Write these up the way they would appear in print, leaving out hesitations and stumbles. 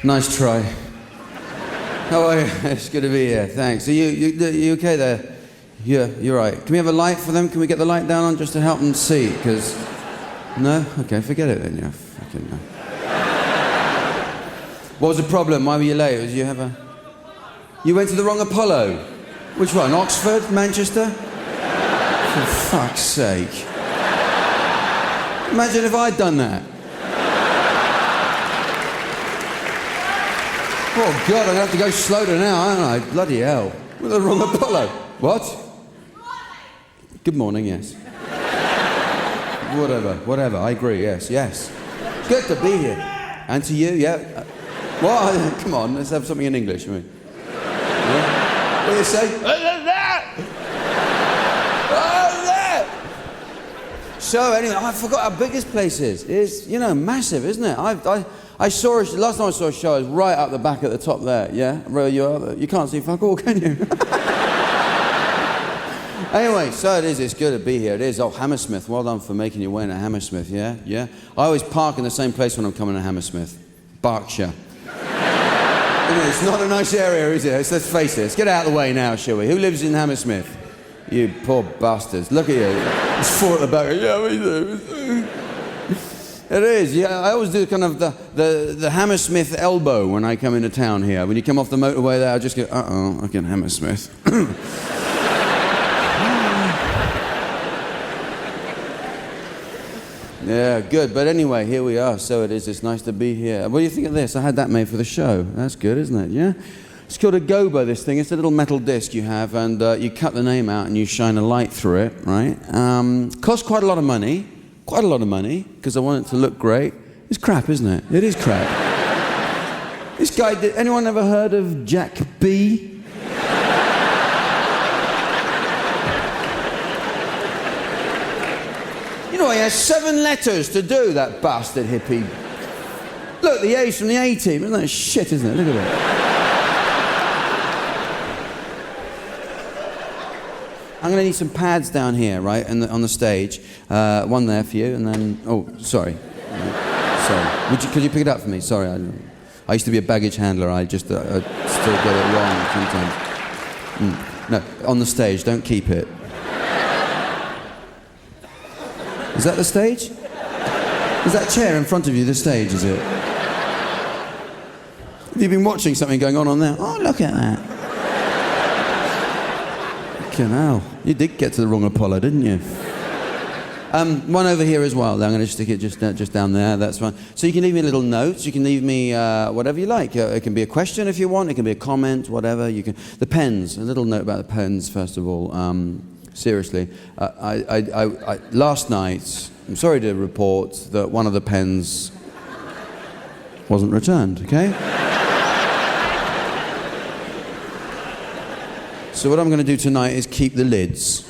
Nice try. How are you? It's good to be here. Thanks. Are you okay there? Yeah, you're right. Can we have a light for them? Can we get the light down on just to help them see? Because no, okay, forget it then. Yeah, fucking no. What was the problem? Why were you late? You went to the wrong Apollo. Which one? Oxford? Manchester? For fuck's sake. Imagine if I'd done that. Oh, God, I'm going to have to go slower now, aren't I? Bloody hell. With the wrong Apollo. What? Good morning, yes. Whatever, I agree, yes. Good to be here. And to you, yeah. What? Come on, let's have something in English. I mean. Yeah. What do you say? So anyway, I forgot how big this place is. It's, massive, isn't it? I saw it, last time I saw a show, it was right up the back at the top there, yeah? You can't see fuck all, can you? Anyway, so it is, it's good to be here. It is. Oh, Hammersmith, well done for making your way into Hammersmith, yeah? Yeah? I always park in the same place when I'm coming to Hammersmith. Berkshire. It's not a nice area, is it? Let's face it. Let's get out of the way now, shall we? Who lives in Hammersmith? You poor bastards. Look at you. It's four at the back. Yeah, we do. It is, yeah. I always do kind of the Hammersmith elbow when I come into town here. When you come off the motorway there, I just go, I can Hammersmith. Yeah, good. But anyway, here we are. So it is. It's nice to be here. What do you think of this? I had that made for the show. That's good, isn't it? Yeah? It's called a gobo, this thing. It's a little metal disc you have, and you cut the name out and you shine a light through it, right? Costs quite a lot of money. Quite a lot of money, because I want it to look great. It's crap, isn't it? It is crap. This guy, anyone ever heard of Jack B? You know, he has 7 letters to do, that bastard hippie. Look, the A's from the A-Team. Isn't that shit, isn't it? Look at it. I'm going to need some pads down here, right, on the stage. One there for you, and then... Oh, sorry. Sorry. Could you pick it up for me? Sorry. I used to be a baggage handler. I still get it wrong sometimes. No, on the stage. Don't keep it. Is that the stage? Is that chair in front of you the stage, is it? Have you been watching something going on there? Oh, look at that. Fucking hell. You did get to the wrong Apollo, didn't you? One over here as well. I'm going to stick it just down there. That's fine. So you can leave me little notes. You can leave me whatever you like. It can be a question if you want. It can be a comment, whatever. You can. The pens. A little note about the pens, first of all. Seriously. Last night, I'm sorry to report that one of the pens wasn't returned, okay? So what I'm going to do tonight is keep the lids.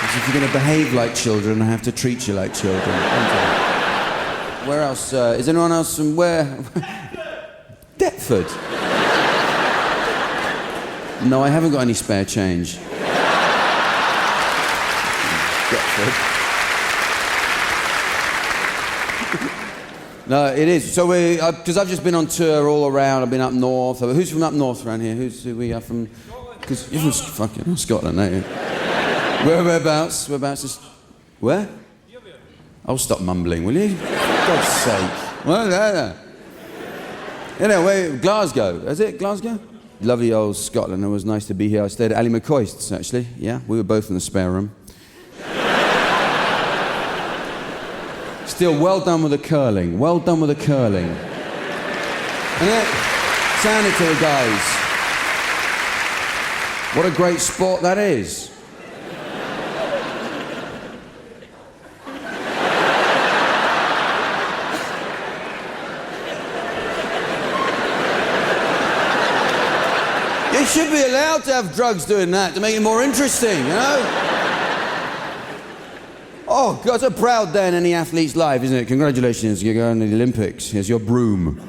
If you're going to behave like children, I have to treat you like children. Where else? Is anyone else from where? Deptford. No, I haven't got any spare change. Deptford. No, it is. So because I've just been on tour all around. I've been up north. Who's from up north around here? Who we are from? Because you're from fucking Scotland, ain't you? Whereabouts? Where? Oh, stop mumbling, will you? For God's sake. Well, there. Anyway, Glasgow. Is it Glasgow? Lovely old Scotland. It was nice to be here. I stayed at Ali McCoist's, actually. Yeah, we were both in the spare room. Still, well done with the curling. Well done with the curling. And it sounded to the guys. What a great sport that is. You should be allowed to have drugs doing that to make it more interesting, you know? Oh, God, it's a proud day in any athlete's life, isn't it? Congratulations, you're going to the Olympics. Here's your broom.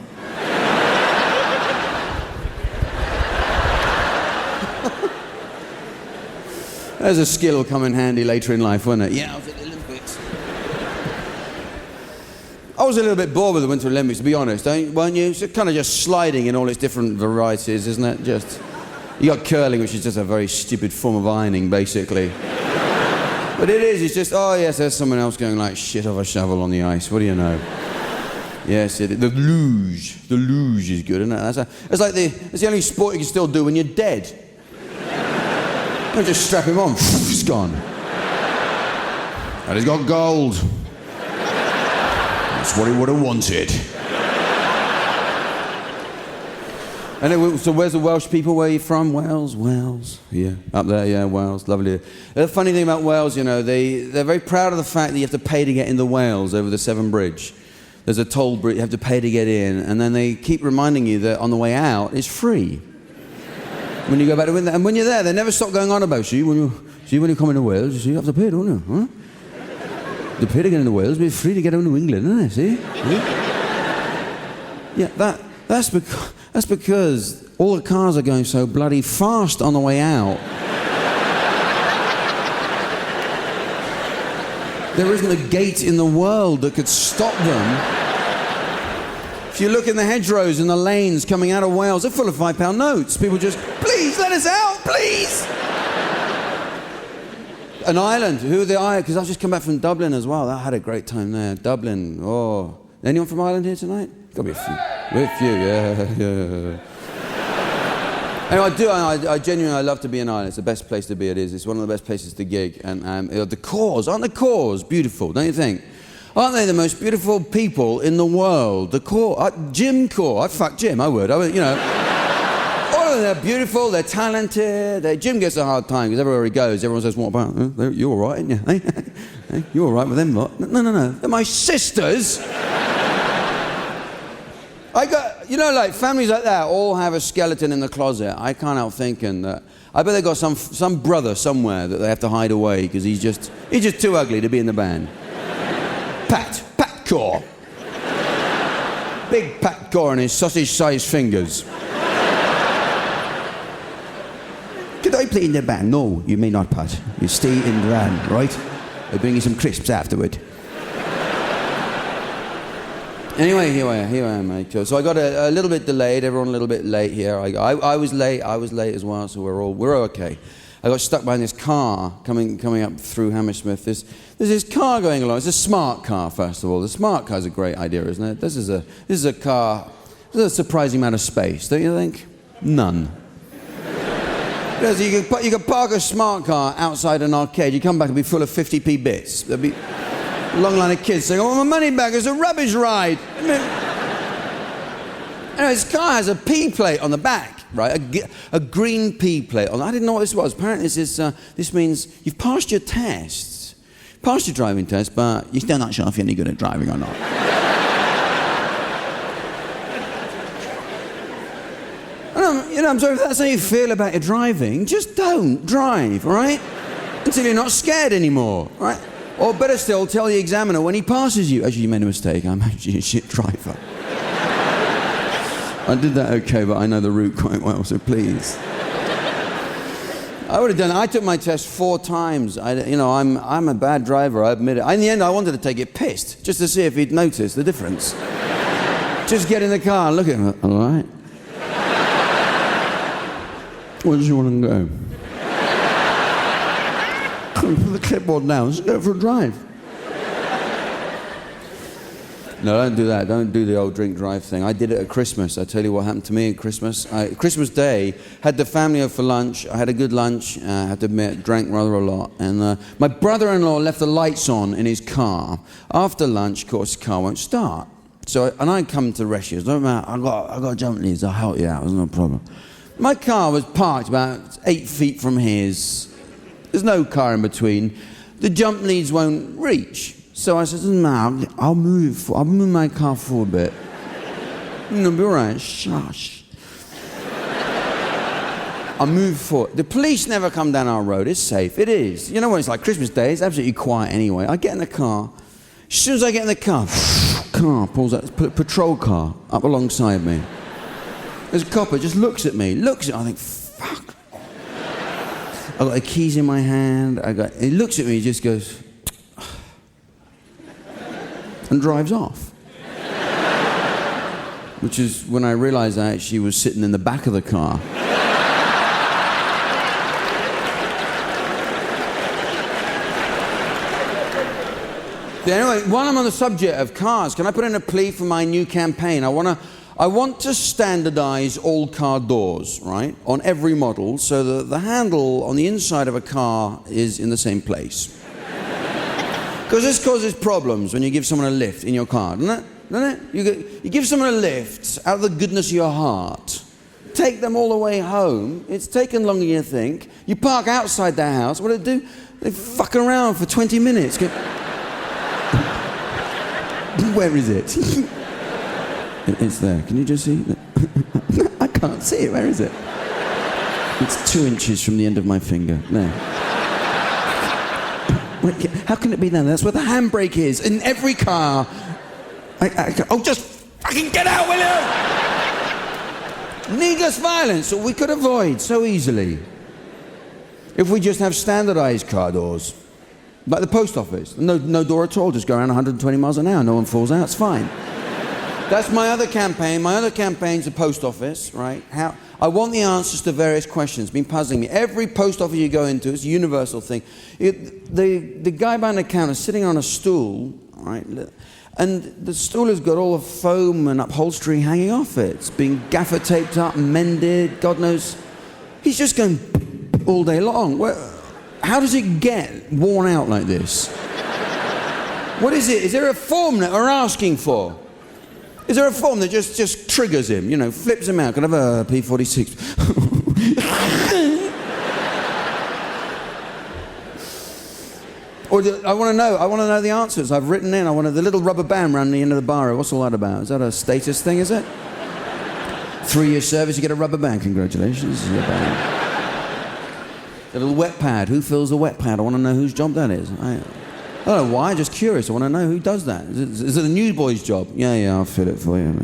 There's a skill will come in handy later in life, won't it? Yeah, I was at the Olympics. I was a little bit bored with the Winter Olympics, to be honest, weren't you? It's kind of just sliding in all its different varieties, isn't it? Just, you got curling, which is just a very stupid form of ironing, basically. But it is, it's just, oh yes, there's someone else going like shit off a shovel on the ice, what do you know? Yes, the luge is good, isn't it? It's the only sport you can still do when you're dead. Don't just strap him on, it's gone. And he's got gold. That's what he would have wanted. And so where's the Welsh people? Where are you from? Wales. Yeah, up there, yeah, Wales, lovely. The funny thing about Wales, you know, they're very proud of the fact that you have to pay to get into Wales over the Severn Bridge. There's a toll bridge, you have to pay to get in, and then they keep reminding you that on the way out, it's free. When you go back to Windsor, and when you're there, they never stop going on about you. When you come into Wales, you have to pay, don't you? Huh? The pay to get into Wales, but it's free to get into England, isn't it? See? Yeah, that's because all the cars are going so bloody fast on the way out. There isn't a gate in the world that could stop them. If you look in the hedgerows and the lanes coming out of Wales, they're full of £5 notes. People just, please let us out, please. An island, who are the island? Because I've just come back from Dublin as well. I had a great time there. Dublin, oh. Anyone from Ireland here tonight? Got to be a few. A few, yeah. Anyway, I genuinely love to be in Ireland. It's the best place to be, it is. It's one of the best places to gig. And the Corrs, aren't the Corrs beautiful, don't you think? Aren't they the most beautiful people in the world? The Corrs, Jim Corr, I'd fuck Jim, I would, you know. All of them, they're beautiful, they're talented. Jim gets a hard time because everywhere he goes, everyone says, what about, you're all right, aren't you? Hey, you're all right with them, what? No, they're my sisters. You know, like, families like that all have a skeleton in the closet. I can't help thinking that, I bet they've got some brother somewhere that they have to hide away because he's just too ugly to be in the band. Pat Corr. Big Pat Corr and his sausage-sized fingers. Could I play in the band? No, you may not, Pat. You stay in the band, right? I'll bring you some crisps afterward. Anyway, here I am, mate. So I got a little bit delayed, everyone a little bit late here. I was late as well, so we're okay. I got stuck behind this car coming up through Hammersmith. There's this car going along. It's a smart car, first of all. The smart car's a great idea, isn't it? This is a car, there's a surprising amount of space, don't you think? None. Because you can park a smart car outside an arcade, you come back and be full of 50p bits. There'll be a long line of kids saying, I want my money back, it's a rubbish ride. Anyway, this car has a P plate on the back, right? A green P plate on. I didn't know what this was. Apparently this means you've passed your tests, passed your driving test, but you're still not sure if you're any good at driving or not. I'm sorry if that's how you feel about your driving, just don't drive, all right? Until you're not scared anymore, right? Or better still, tell the examiner when he passes you, actually, you made a mistake, I'm actually a shit driver. I did that okay, but I know the route quite well, so please. I would have done it. I took my test 4 times. I'm a bad driver, I admit it. In the end, I wanted to take it pissed, just to see if he'd notice the difference. Just get in the car and look at him, all right? Where do you want to go? Put the clipboard down, let's go for a drive. No, don't do that. Don't do the old drink drive thing. I did it at Christmas. I tell you what happened to me at Christmas. Christmas Day, had the family over for lunch. I had a good lunch. I have to admit, drank rather a lot. And my brother-in-law left the lights on in his car. After lunch, of course, the car won't start. And I come to rescue. Don't matter. I got jump leads. I'll help you out. There's no problem. My car was parked about 8 feet from his. There's no car in between. The jump leads won't reach. So I said, no, I'll move my car forward a bit. No, be all right, shush. I move forward. The police never come down our road, it's safe, it is. You know what it's like, Christmas Day, it's absolutely quiet anyway. I get in the car, as soon as I get in the car pulls out, patrol car up alongside me. There's a copper, just looks at me, I think, fuck. I got the keys in my hand. He looks at me, he just goes, and drives off. Which is when I realized I actually was sitting in the back of the car. Anyway, while I'm on the subject of cars, can I put in a plea for my new campaign? I want to standardize all car doors, right, on every model, so that the handle on the inside of a car is in the same place. Because this causes problems when you give someone a lift in your car, doesn't it? You give someone a lift out of the goodness of your heart. Take them all the way home. It's taken longer than you think. You park outside their house. What do they do? They fuck around for 20 minutes. Where is it? It's there. Can you just see? I can't see it. Where is it? It's 2 inches from the end of my finger. There. Wait, how can it be there? That's where the handbrake is. In every car. Oh, just fucking get out, will you? Needless violence that we could avoid so easily if we just have standardized car doors. Like the post office. No door at all. Just go around 120 miles an hour. No one falls out. It's fine. That's my other campaign. My other campaign's the post office, right? I want the answers to various questions. It's been puzzling me. Every post office you go into, it's a universal thing. The guy behind the counter is sitting on a stool, right? And the stool has got all the foam and upholstery hanging off it. It's been gaffer taped up, mended, God knows. He's just going all day long. How does it get worn out like this? What is it? Is there a form that we're asking for? Is there a form that just triggers him, flips him out? Can I have a P46? Or I want to know the answers. I've written in, I wanted the little rubber band around the end of the bar. What's all that about? Is that a status thing, is it? 3-year service, you get a rubber band. Congratulations. A little wet pad. Who fills the wet pad? I want to know whose job that is. I don't know why, just curious. I want to know who does that. Is it a newsboy's job? Yeah, I'll fill it for you.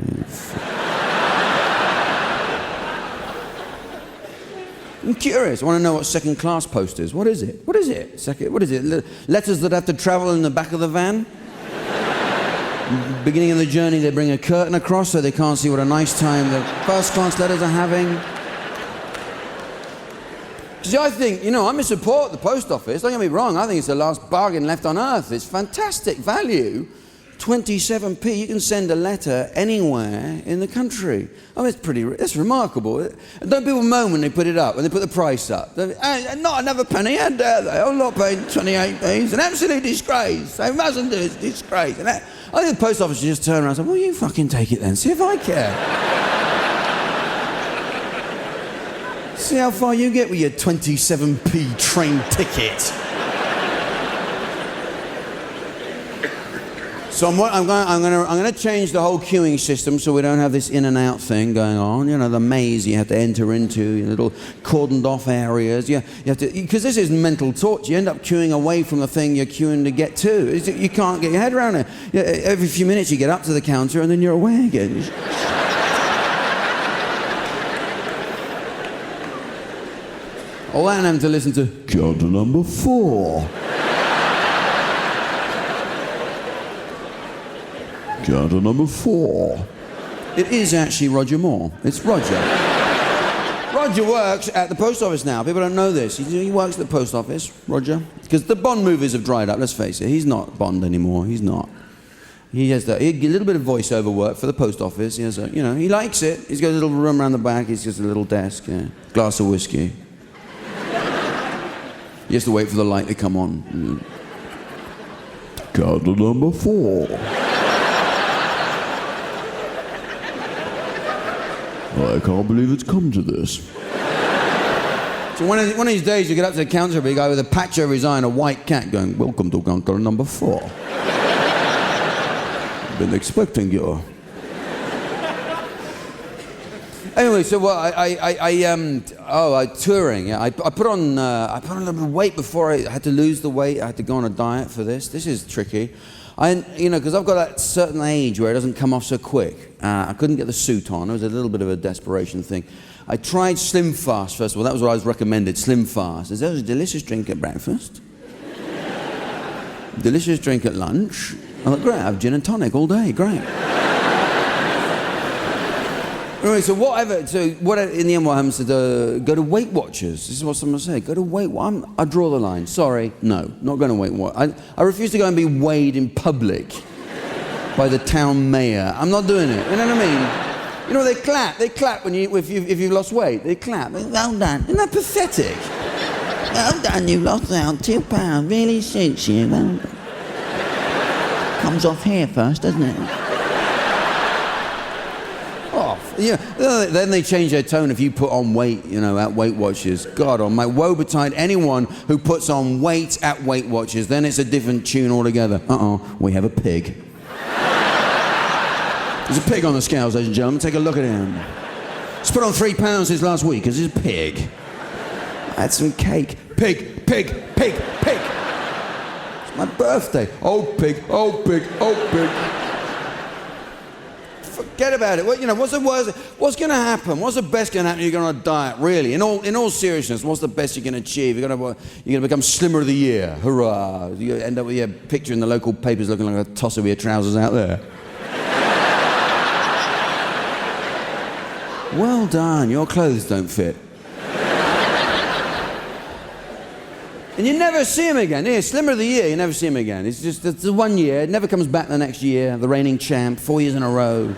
I'm curious. I want to know what second class post is. What is it? What is it? Letters that have to travel in the back of the van? Beginning of the journey, they bring a curtain across so they can't see what a nice time the first class letters are having. See, I think, I'm in support of the post office. Don't get me wrong. I think it's the last bargain left on earth. It's fantastic value. 27p. You can send a letter anywhere in the country. It's remarkable. And don't people moan when they put it up, when they put the price up? Not another penny, how dare they? I'm not paying 28p. It's an absolute disgrace. They mustn't do it. It's a disgrace. And I think the post office should just turn around and say, well, you fucking take it then. See if I care. See how far you get with your 27p train ticket. So I'm going to change the whole queuing system so we don't have this in and out thing going on. The maze you have to enter into, little cordoned off areas. You have to, because this is mental torture. You end up queuing away from the thing you're queuing to get to. You can't get your head around it. Every few minutes you get up to the counter and then you're away again. All that and having to listen to counter number 4. Counter number 4. It is actually Roger Moore. It's Roger. Roger works at the post office now. People don't know this. He works at the post office, Roger. Because the Bond movies have dried up, let's face it. He's not Bond anymore. He's not. He has a little bit of voiceover work for the post office. He has he likes it. He's got a little room around the back. He's just a little desk, glass of whiskey. He has to wait for the light to come on. Counter number 4. I can't believe it's come to this. So one of these days you get up to the counter, a big guy with a patch over his eye and a white cat going, welcome to counter number 4. Been expecting you. Anyway, so touring. Yeah, I put on a little bit of weight before I had to lose the weight. I had to go on a diet for this. This is tricky. Because I've got that certain age where it doesn't come off so quick. I couldn't get the suit on. It was a little bit of a desperation thing. I tried Slim Fast, first of all. That was what I was recommended, Slim Fast. It was a delicious drink at breakfast. Delicious drink at lunch. I thought, great, I have gin and tonic all day, great. Anyway, so what in the end what happens to go to Weight Watchers? This is what someone said. Go to Weight Watchers. I draw the line. Sorry, no, not going to Weight Watchers. I refuse to go and be weighed in public by the town mayor. I'm not doing it. You know what I mean? You know, they clap. They clap if you've lost weight. They clap. Well done. Isn't that pathetic? Well done, you lost out 2 pounds. Really suits you. Well, comes off here first, doesn't it? Off. Yeah. Then they change their tone if you put on weight, at Weight Watchers. God, on my woe betide anyone who puts on weight at Weight Watchers. Then it's a different tune altogether. We have a pig. There's a pig on the scales, ladies and gentlemen. Take a look at him. He's put on 3 pounds since last week because he's a pig. I had some cake. Pig, pig, pig, pig. It's my birthday. Oh, pig, oh, pig, oh, pig. Forget about it. What's the worst? What's going to happen? What's the best going to happen? You're going on a diet, really. In all seriousness, what's the best you're going to achieve? You're going to become Slimmer of the Year. Hurrah! You end up with your picture in the local papers looking like a tosser with your trousers out there. Well done. Your clothes don't fit. And you never see him again. Yeah, Slimmer of the Year, you never see him again. It's the 1 year, it never comes back the next year, the reigning champ, 4 years in a row.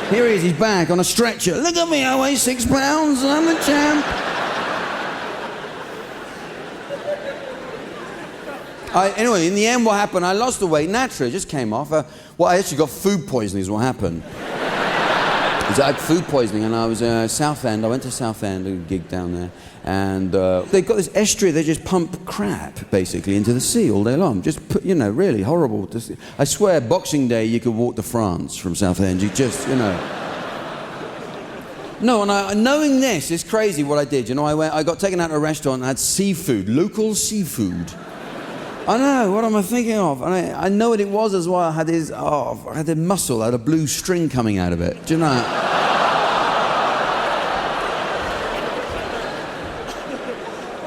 Here he is, he's back on a stretcher. Look at me, I weigh 6 pounds, I'm the champ. Anyway, in the end, what happened, I lost the weight naturally, it just came off. I actually got food poisoning is what happened. I had food poisoning and I was Southend. I went to Southend, a gig down there, and they've got this estuary. They just pump crap basically into the sea all day long. Just really horrible. I swear, Boxing Day you could walk to France from Southend. You just, No, and knowing this, it's crazy what I did. I got taken out to a restaurant and had seafood, local seafood. I know, what am I thinking of? And I know what it was as well. I had a muscle, I had a blue string coming out of it. Do you know?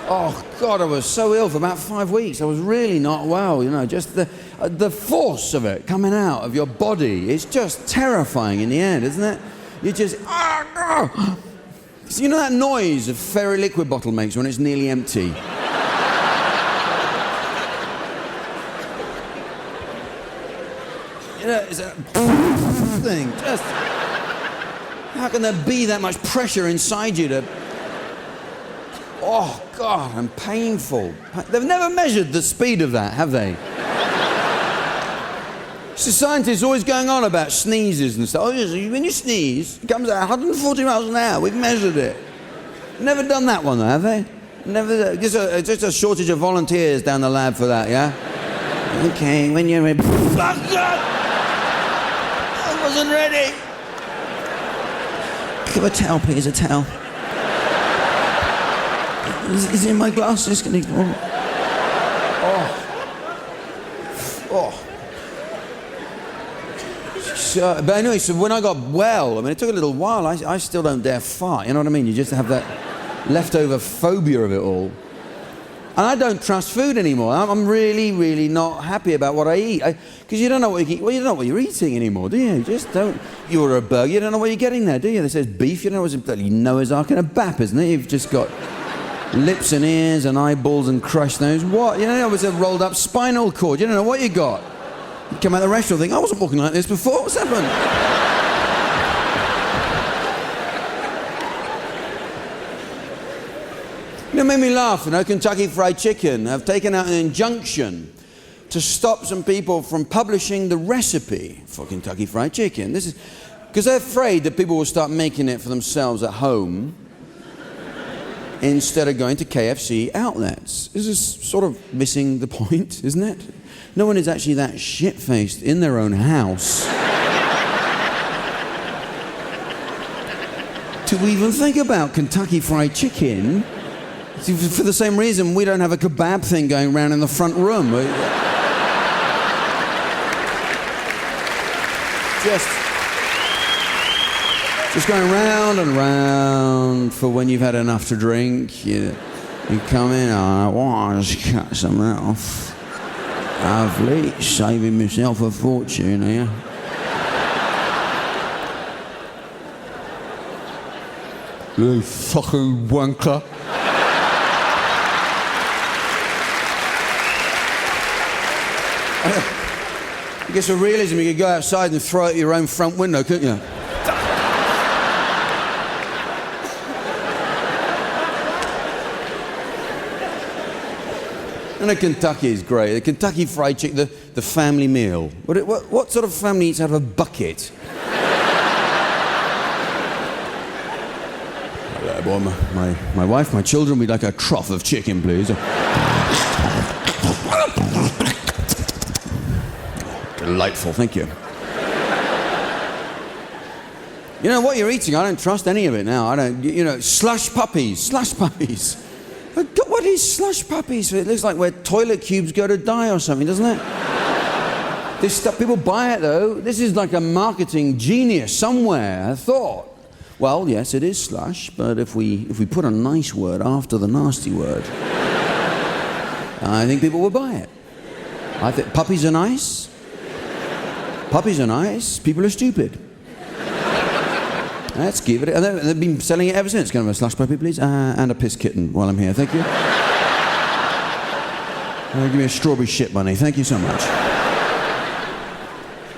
Oh, God, I was so ill for about 5 weeks. I was really not well, just the force of it coming out of your body. It's just terrifying in the end, isn't it? You just, So that noise a fairy liquid bottle makes when it's nearly empty? It's a thing. Just how can there be that much pressure inside you to? Oh God, and painful. They've never measured the speed of that, have they? So scientists are always going on about sneezes and stuff. When you sneeze, it comes out 140 miles an hour. We've measured it. Never done that one, though, have they? Never. Just a shortage of volunteers down the lab for that, yeah. Okay, when you're ready. Oh God! I wasn't ready. Give a towel, please, a towel. Is it in my glasses? Can you... But anyway, so when I got well, it took a little while. I still don't dare fart, you know what I mean? You just have that leftover phobia of it all. And I don't trust food anymore. I'm really, really not happy about what I eat. Because you don't know what you eat. Well, you don't know what you're eating anymore, do you? You just don't. You order a burger, you don't know what you're getting there, do you? They says beef, you don't know what's bloody Noah's Ark in a bap, isn't it? You've just got lips and ears and eyeballs and crushed nose. What? It was a rolled up spinal cord. You don't know what you got. You come out of the restaurant and think, I wasn't walking like this before. What's happened? It made me laugh, Kentucky Fried Chicken have taken out an injunction to stop some people from publishing the recipe for Kentucky Fried Chicken. This is because they're afraid that people will start making it for themselves at home instead of going to KFC outlets. This is sort of missing the point, isn't it? No one is actually that shit-faced in their own house to even think about Kentucky Fried Chicken. For the same reason, we don't have a kebab thing going around in the front room. Just going round and round for when you've had enough to drink. You come in, I want to cut some off. Lovely, saving myself a fortune here. You fucking wanker. I guess for realism, you could go outside and throw it at your own front window, couldn't you? And the Kentucky is great. The Kentucky Fried Chicken, the family meal. What sort of family eats out of a bucket? Well, my wife, my children, we'd like a trough of chicken, please. Delightful, thank you. You know what you're eating? I don't trust any of it now. I don't. You know, slush puppies. What is slush puppies? It looks like where toilet cubes go to die or something, doesn't it? This stuff, people buy it though. This is like a marketing genius somewhere, I thought. Well, yes, it is slush, but if we put a nice word after the nasty word, I think people will buy it. I think puppies are nice. Puppies are nice. People are stupid. Let's give it. And they've been selling it ever since. Can I have a slush puppy, please? And a piss kitten while I'm here. Thank you. Give me a strawberry shit bunny. Thank you so much.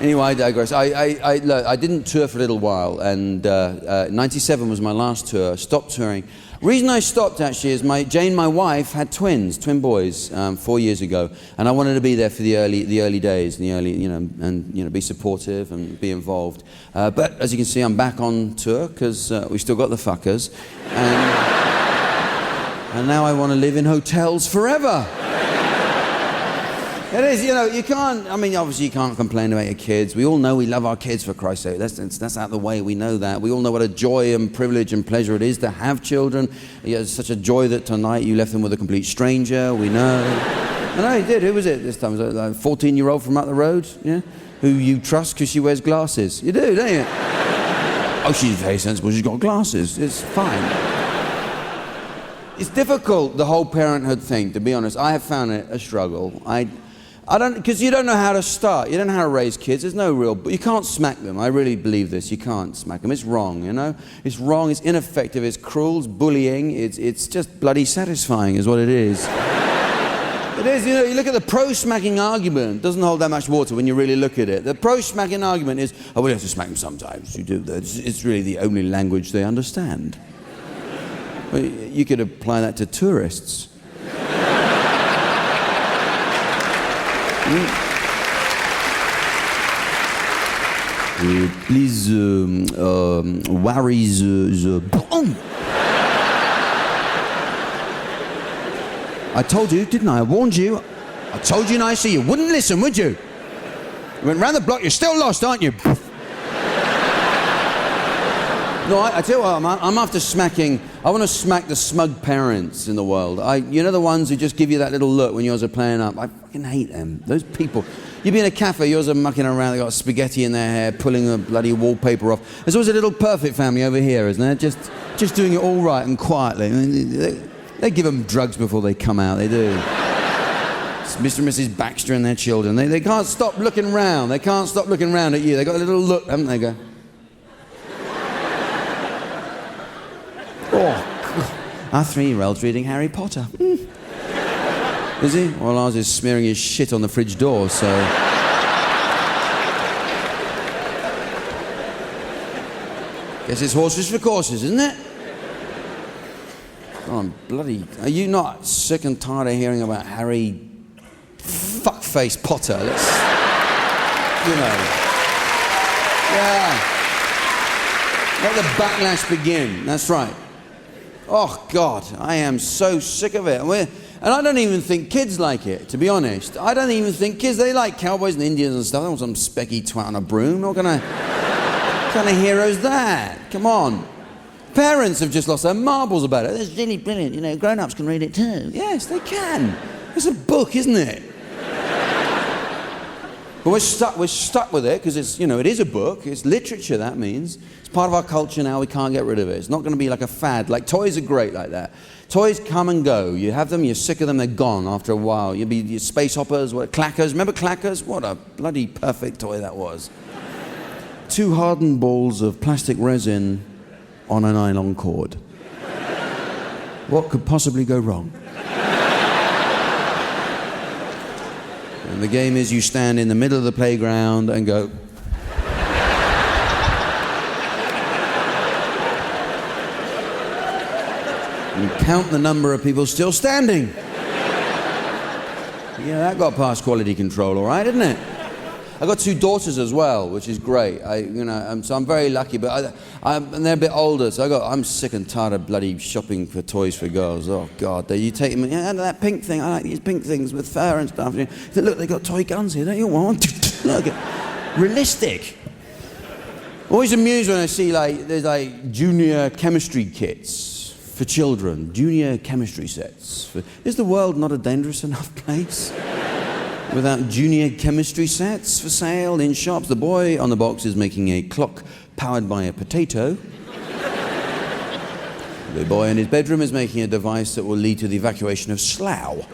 Anyway, I digress. I didn't tour for a little while, and 97 was my last tour. Stopped touring. Reason I stopped actually is Jane, my wife, had twin boys 4 years ago, and I wanted to be there for the early days, and be supportive and be involved. But as you can see, I'm back on tour because we still got the fuckers, and now I want to live in hotels forever. It is, you can't, obviously you can't complain about your kids. We all know we love our kids, for Christ's sake. That's out of the way, we know that. We all know what a joy and privilege and pleasure it is to have children. It's such a joy that tonight you left them with a complete stranger, we know. I know you did, who was it this time? Was it like a 14-year-old from up the road, yeah? Who you trust because she wears glasses. You do, don't you? Oh, she's very sensible, she's got glasses, it's fine. It's difficult, the whole parenthood thing, to be honest. I have found it a struggle. Because you don't know how to start. You don't know how to raise kids. There's no real, you can't smack them. I really believe this. You can't smack them. It's wrong, It's wrong, it's ineffective, it's cruel, it's bullying, it's just bloody satisfying is what it is. It is, you look at the pro-smacking argument, it doesn't hold that much water when you really look at it. The pro-smacking argument is, we have to smack them sometimes. You do. It's really the only language they understand. Well, you could apply that to tourists. Please, where is the... I told you, didn't I? I warned you. I told you nicely, you wouldn't listen, would you? You went round the block, you're still lost, aren't you? No, I tell you what, I'm after smacking. I want to smack the smug parents in the world. The ones who just give you that little look when yours are playing up. I fucking hate them. Those people. You'd be in a cafe, yours are mucking around, they've got spaghetti in their hair, pulling the bloody wallpaper off. There's always a little perfect family over here, isn't there? Just doing it all right and quietly. They give them drugs before they come out, they do. It's Mr. and Mrs. Baxter and their children. They can't stop looking round. They can't stop looking round at you. They've got a little look, haven't they? Go. Oh, our 3-year-old's reading Harry Potter. Is he? Well, ours is smearing his shit on the fridge door, so... Guess it's horses for courses, isn't it? Oh, bloody... Are you not sick and tired of hearing about Harry fuckface Potter? Let's... Yeah. Let the backlash begin. That's right. Oh, God, I am so sick of it. And I don't even think kids like it, to be honest. I don't even think kids, they like cowboys and Indians and stuff. They want some specky twat on a broom. What kind of hero is that? Come on. Parents have just lost their marbles about it. It's really brilliant, grown-ups can read it too. Yes, they can. It's a book, isn't it? But we're stuck with it because it's, it is a book. It's literature, that means. It's part of our culture now. We can't get rid of it. It's not going to be like a fad. Like toys are great like that. Toys come and go. You have them, you're sick of them, they're gone after a while. You'll be your space hoppers, clackers. Remember clackers? What a bloody perfect toy that was. 2 hardened balls of plastic resin on a nylon cord. What could possibly go wrong? And the game is you stand in the middle of the playground and go... and count the number of people still standing. Yeah, that got past quality control, all right, didn't it? I've got 2 daughters as well, which is great. So I'm very lucky, but and they're a bit older, so I'm sick and tired of bloody shopping for toys for girls. Oh, God. You take them, that pink thing, I like these pink things with fur and stuff. Look, they got toy guns here, don't you want? Look, realistic. Always amused when I see, there's, junior chemistry kits for children, junior chemistry sets. Is the world not a dangerous enough place without junior chemistry sets for sale in shops? The boy on the box is making a clock powered by a potato. The boy in his bedroom is making a device that will lead to the evacuation of Slough.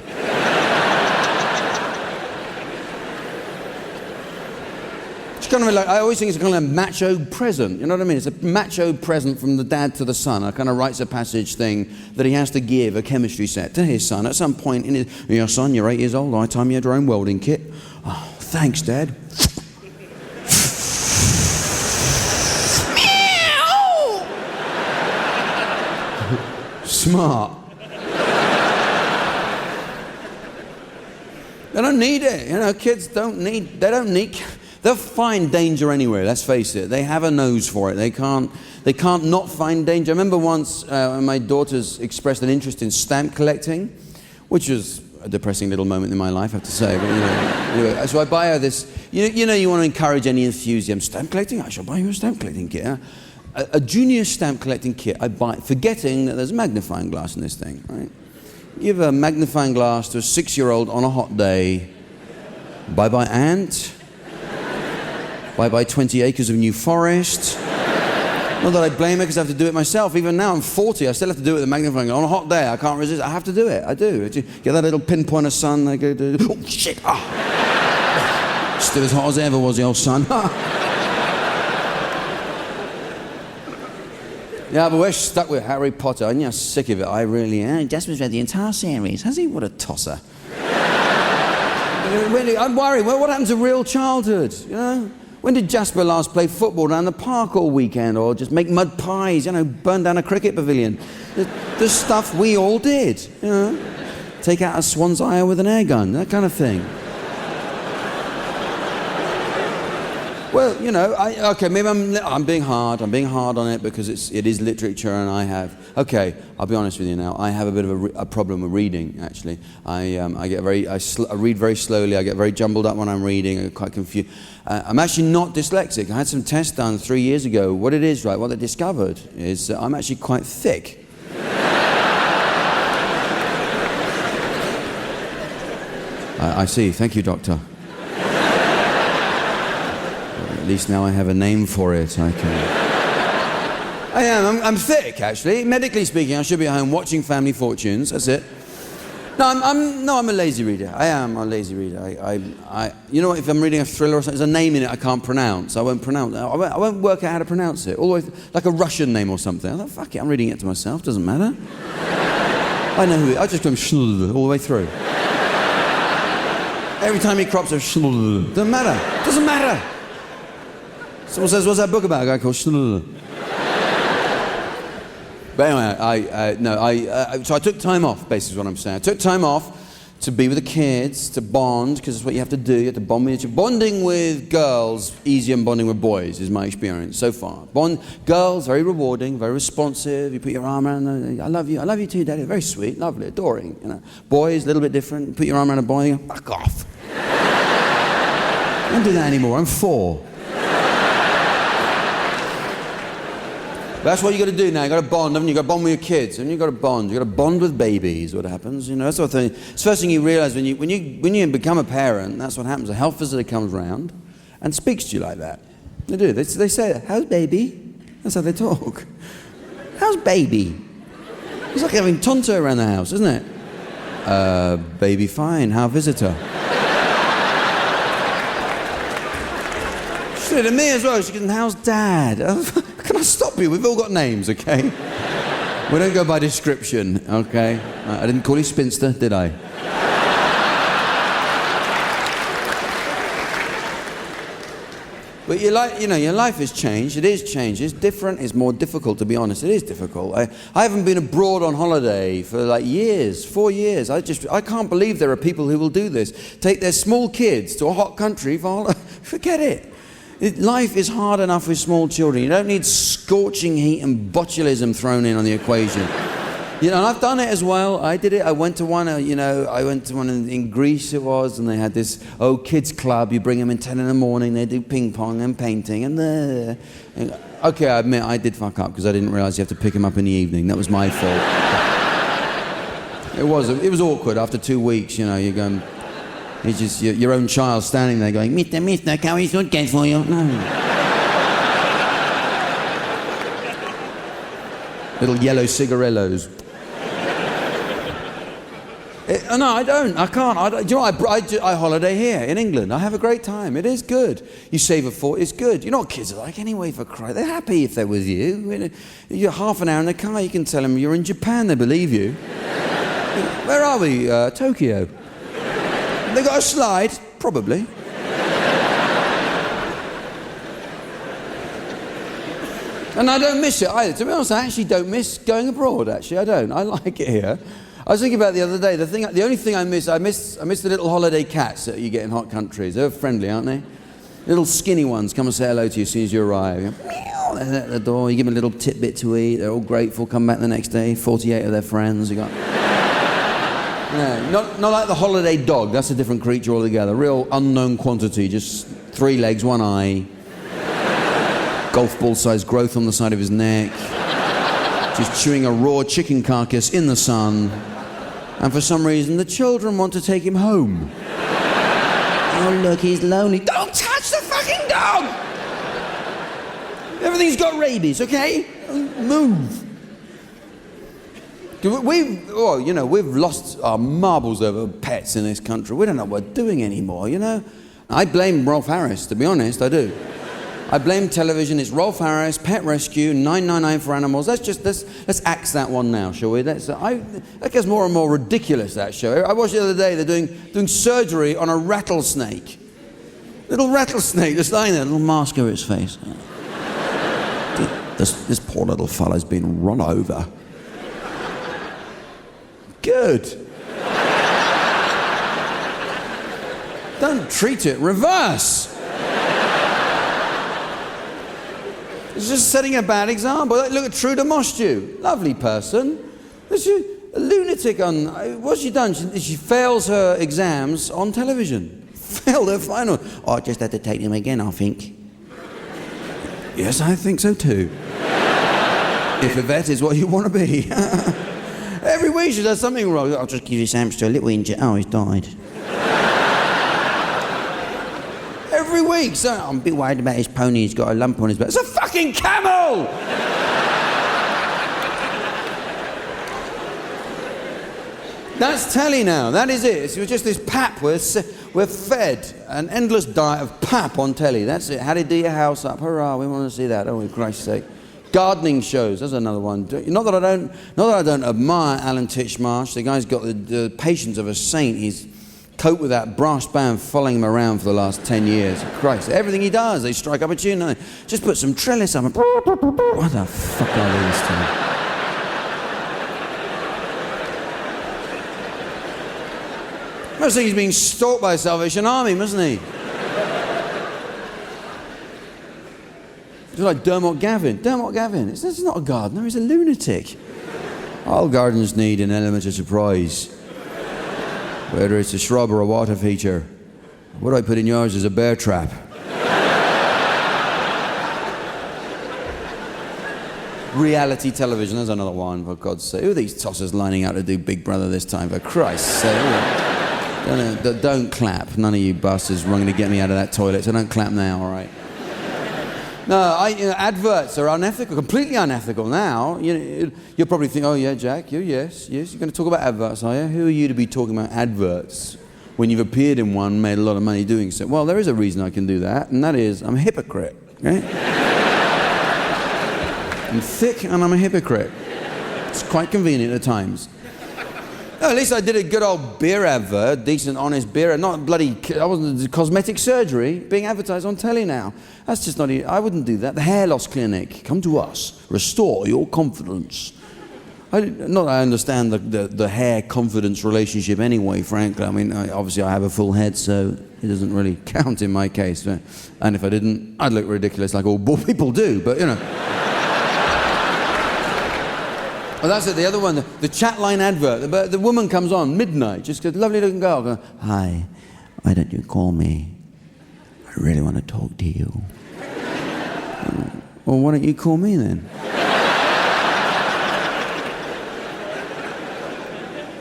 It's kind of I always think it's a kind of macho present, you know what I mean? It's a macho present from the dad to the son, a kind of rites of passage thing that he has to give a chemistry set to his son at some point in your son, you're 8 years old, I time you had your own welding kit. Oh, thanks, Dad. Smart. They don't need it, kids don't need, they'll find danger anywhere, let's face it. They have a nose for it. They can't not find danger. I remember once my daughters expressed an interest in stamp collecting, which was a depressing little moment in my life, I have to say. But, anyway, so I buy her this, you want to encourage any enthusiasm. Stamp collecting? I shall buy you a stamp collecting kit. Huh? A junior stamp collecting kit I buy, forgetting that there's a magnifying glass in this thing, right? Give a magnifying glass to a 6-year-old on a hot day. Bye-bye ant. Bye-bye 20 acres of new forest. Not that I blame her because I have to do it myself. Even now, I'm 40, I still have to do it with a magnifying glass. On a hot day, I can't resist. I have to do it. I do. Get that little pinpoint of sun. I go, oh, shit. Oh. Still as hot as it ever was, the old sun. Yeah, but we're stuck with Harry Potter. And you're sick of it. I really am. Jasper's read the entire series. Has he? What a tosser. Really, I'm worried. Well, what happened to real childhood? When did Jasper last play football around the park all weekend, or just make mud pies, burn down a cricket pavilion? The stuff we all did, Take out a swan's eye with an air gun, that kind of thing. Well, okay, maybe I'm being hard. I'm being hard on it because it is literature, and I'll be honest with you now. I have a bit of a problem with reading. Actually, I read very slowly. I get very jumbled up when I'm reading. I get quite confused. I'm actually not dyslexic. I had some tests done 3 years ago. What it is, what they discovered is I'm actually quite thick. I see. Thank you, doctor. At least now I have a name for it. I am. I'm thick, actually. Medically speaking, I should be at home watching Family Fortunes. That's it. No, I'm a lazy reader. I am a lazy reader. If I'm reading a thriller or something, there's a name in it I can't pronounce. I won't pronounce it. I won't work out how to pronounce it. All the way, like a Russian name or something. I thought, fuck it, I'm reading it to myself. Doesn't matter. I know who it is. I just go all the way through. Every time he crops up, doesn't matter. Doesn't matter. Someone says, what's that book about? A guy called But anyway, so I took time off, basically is what I'm saying. I took time off to be with the kids, to bond, because that's what you have to do. You have to bond with each other. Bonding with girls, easier than bonding with boys, is my experience so far. Girls, very rewarding, very responsive. You put your arm around them, I love you too, Daddy. Very sweet, lovely, adoring. Boys, a little bit different. You put your arm around a boy, and you go, fuck off. I don't do that anymore, I'm 4. That's what you got to do now. You got to bond, haven't you? You got to bond with your kids, and you got to bond. You got to bond with babies. What happens? You know, that's what thing. It's the first thing you realise when you become a parent. That's what happens. A health visitor comes round and speaks to you like that. They do. They say, "How's baby?" That's how they talk. How's baby? It's like having Tonto around the house, isn't it? Baby fine. How visitor? She said to me as well. She goes, "How's dad?" Can I stop you? We've all got names, okay? We don't go by description, okay? I didn't call you spinster, did I? But your life has changed. It is changed. It's different. It's more difficult, to be honest. It is difficult. I haven't been abroad on holiday for like years, 4 years. I can't believe there are people who will do this. Take their small kids to a hot country for forget it. Life is hard enough with small children. You don't need scorching heat and botulism thrown in on the equation. You know, and I've done it as well. I did it. I went to one, in Greece it was, and they had this kids club. You bring them in 10 in the morning. They do ping pong and painting. Okay, I admit I did fuck up because I didn't realise you have to pick them up in the evening. That was my fault. It was awkward after 2 weeks. You know, you're going. It's just your own child standing there going, Mister, can we suitcase for you? No. Little yellow cigarillos. No, I don't. I can't. Do you know what? I holiday here in England. I have a great time. It is good. You save a fort. It's good. You know what kids are like anyway, for Christ. They're happy if they're with you. You're half an hour in the car. You can tell them you're in Japan. They believe you. Where are we? Tokyo. They got a slide? Probably. And I don't miss it either. To be honest, I actually don't miss going abroad, actually. I don't. I like it here. I was thinking about the other day, the only thing I miss the little holiday cats that you get in hot countries. They're friendly, aren't they? Little skinny ones come and say hello to you as soon as you arrive. You go, meow, they're at the door. You give them a little tidbit to eat. They're all grateful. Come back the next day. 48 of their friends. You got... No, not like the holiday dog. That's a different creature altogether. Real unknown quantity. Just 3 legs, 1 eye. Golf ball sized growth on the side of his neck. Just chewing a raw chicken carcass in the sun. And for some reason, the children want to take him home. Oh, look, he's lonely. Don't touch the fucking dog! Everything's got rabies, okay? Move. We've lost our marbles over pets in this country. We don't know what we're doing anymore, you know? I blame Rolf Harris, to be honest, I do. I blame television. It's Rolf Harris, Pet Rescue, 999 for Animals. Let's axe that one now, shall we? That gets more and more ridiculous, that show. I watched the other day, they're doing surgery on a rattlesnake. Little rattlesnake just lying there, a little mask over its face. This poor little fella's been run over. Good. Don't treat it, reverse. It's just setting a bad example. Look at Trude Mostu. Lovely person. A lunatic on... What's she done? She fails her exams on television. Failed her final. Oh, I just had to take them again, I think. Yes, I think so too. If a vet is what you want to be. Every week she does something wrong. I'll just give this hamster a little injury. Oh, he's died. Every week. So I'm a bit worried about his pony. He's got a lump on his back. It's a fucking camel! That's telly now. That is it. It's just this pap. We're fed an endless diet of pap on telly. That's it. How to do your house up. Hurrah, we want to see that. Oh, for Christ's sake. Gardening shows, that's another one. Not that I don't admire Alan Titchmarsh. The guy's got the patience of a saint. He's coped with that brass band following him around for the last 10 years. Christ, everything he does, they strike up a tune. And just put some trellis up. What the fuck are these two? Must think he's being stalked by the Salvation Army, mustn't he? It's like Dermot Gavin. Dermot Gavin, this is not a gardener, he's a lunatic. All gardens need an element of surprise. Whether it's a shrub or a water feature. What I put in yours is a bear trap. Reality television, there's another one, for God's sake. Who are these tossers lining up to do Big Brother this time, for Christ's sake? Don't clap. None of you bastards are going to get me out of that toilet, so don't clap now, all right? No, adverts are unethical, completely unethical now. You'll probably think, oh yeah, Jack, yes, you're going to talk about adverts, are you? Who are you to be talking about adverts when you've appeared in one, made a lot of money doing so? Well, there is a reason I can do that, and that is I'm a hypocrite, okay? I'm thick and I'm a hypocrite. It's quite convenient at times. No, at least I did a good old beer advert, decent, honest beer, not bloody, I wasn't cosmetic surgery being advertised on telly now. That's just not, I wouldn't do that. The hair loss clinic, come to us, restore your confidence. Not that I understand the hair confidence relationship anyway, frankly. I mean, obviously I have a full head, so it doesn't really count in my case. And if I didn't, I'd look ridiculous like all bald people do, but you know. Well, that's it. The other one, the chat line advert. The woman comes on midnight, just a lovely looking girl. Going, hi, why don't you call me? I really want to talk to you. Well, why don't you call me then?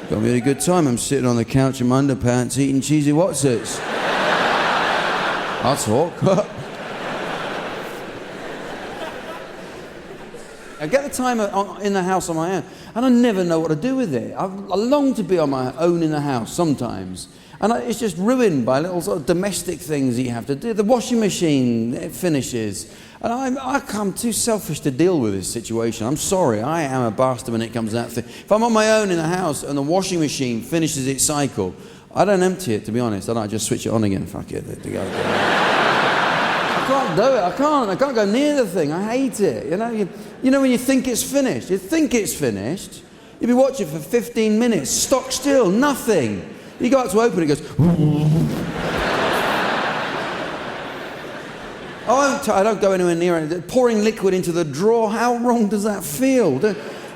Got me at a good time. I'm sitting on the couch in my underpants eating cheesy Wotsits. I'll talk. I get the time in the house on my own, and I never know what to do with it. I long to be on my own in the house sometimes, and it's just ruined by little sort of domestic things that you have to do. The washing machine, it finishes, and I'm too selfish to deal with this situation. I'm sorry, I am a bastard when it comes to that thing. If I'm on my own in the house and the washing machine finishes its cycle, I don't empty it, to be honest. I just switch it on again. Fuck it, there you go. I can't do it. I can't go near the thing. I hate it. You know when you think it's finished. You think it's finished. You'll be watching for 15 minutes, stock still, nothing. You go out to open it, goes. I don't go anywhere near it. Pouring liquid into the drawer. How wrong does that feel?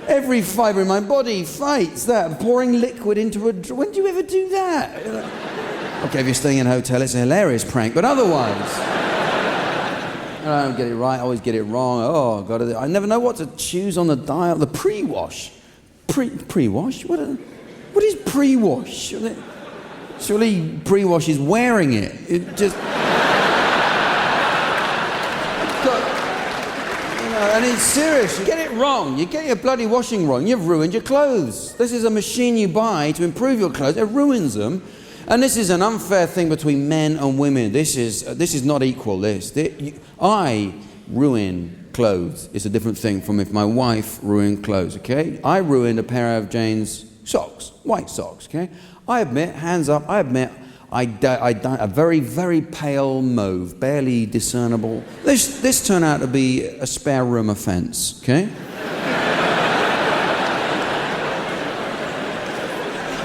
Every fibre in my body fights that. Pouring liquid into a drawer. When do you ever do that? Okay, if you're staying in a hotel, it's a hilarious prank, but otherwise. I don't get it right, I always get it wrong. Oh, God, I never know what to choose on the dial. The pre-wash. Pre-wash? What is pre-wash? Surely pre-wash is wearing it. It just... And it's serious, you get it wrong. You get your bloody washing wrong, you've ruined your clothes. This is a machine you buy to improve your clothes. It ruins them. And this is an unfair thing between men and women. This is not equal, I ruin clothes. It's a different thing from if my wife ruined clothes, okay? I ruined a pair of Jane's socks, white socks, okay? I admit, hands up, I admit, I dyed a very, very pale mauve, barely discernible. This turned out to be a spare room offence, okay?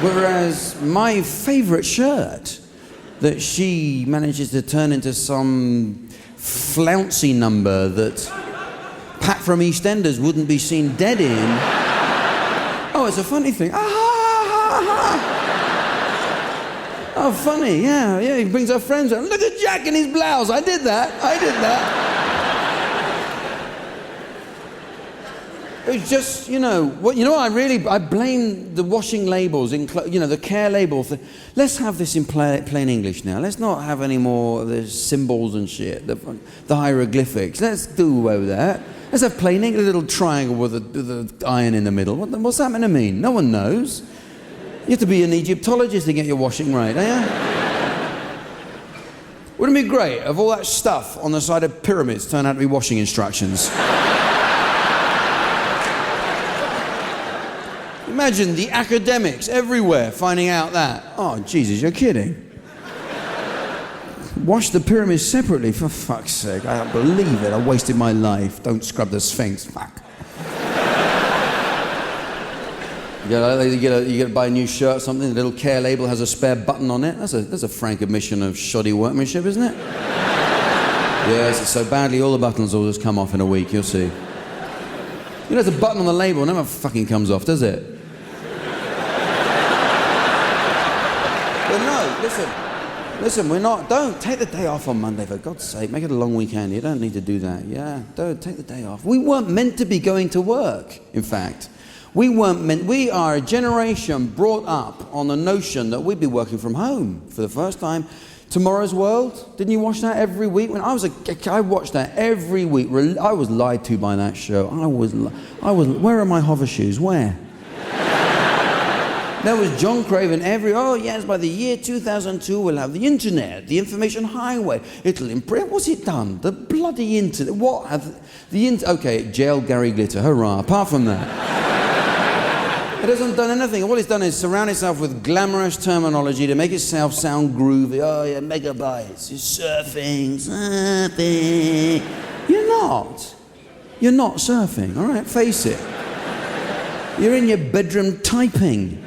Whereas my favourite shirt that she manages to turn into some flouncy number that Pat from EastEnders wouldn't be seen dead in. Oh, it's a funny thing. Oh, funny, yeah, he brings our friends out. Look at Jack in his blouse. I did that. It's just, I blame the washing labels, the care label. Let's have this in plain English now. Let's not have any more of the symbols and shit, the hieroglyphics. Let's do away with that. Let's have plain English, a little triangle with the iron in the middle. What's that meant to mean? No one knows. You have to be an Egyptologist to get your washing right, don't you? Wouldn't it be great if all that stuff on the side of pyramids turned out to be washing instructions? Imagine the academics everywhere finding out that. Oh, Jesus, you're kidding. Wash the pyramids separately, for fuck's sake. I don't believe it. I wasted my life. Don't scrub the Sphinx. Fuck. You gotta buy a new shirt or something, the little care label has a spare button on it. That's a frank admission of shoddy workmanship, isn't it? Yes, it's so badly all the buttons will just come off in a week, you'll see. There's a button on the label, and never fucking comes off, does it? But no, listen. Listen, don't take the day off on Monday, for God's sake. Make it a long weekend. You don't need to do that. Yeah, don't take the day off. We weren't meant to be going to work, in fact. We are a generation brought up on the notion that we'd be working from home for the first time. Tomorrow's World, didn't you watch that every week? When I was a kid, I watched that every week. I was lied to by that show. Where are my hover shoes? Where? There was John Craven by the year 2002 we'll have the internet, the information highway. It'll improve. What's it done? The bloody internet. What have okay, jail Gary Glitter, hurrah. Apart from that. It hasn't done anything. All it's done is surround itself with glamorous terminology to make itself sound groovy. Oh yeah, megabytes, you're surfing. You're not. You're not surfing, all right? Face it. You're in your bedroom typing.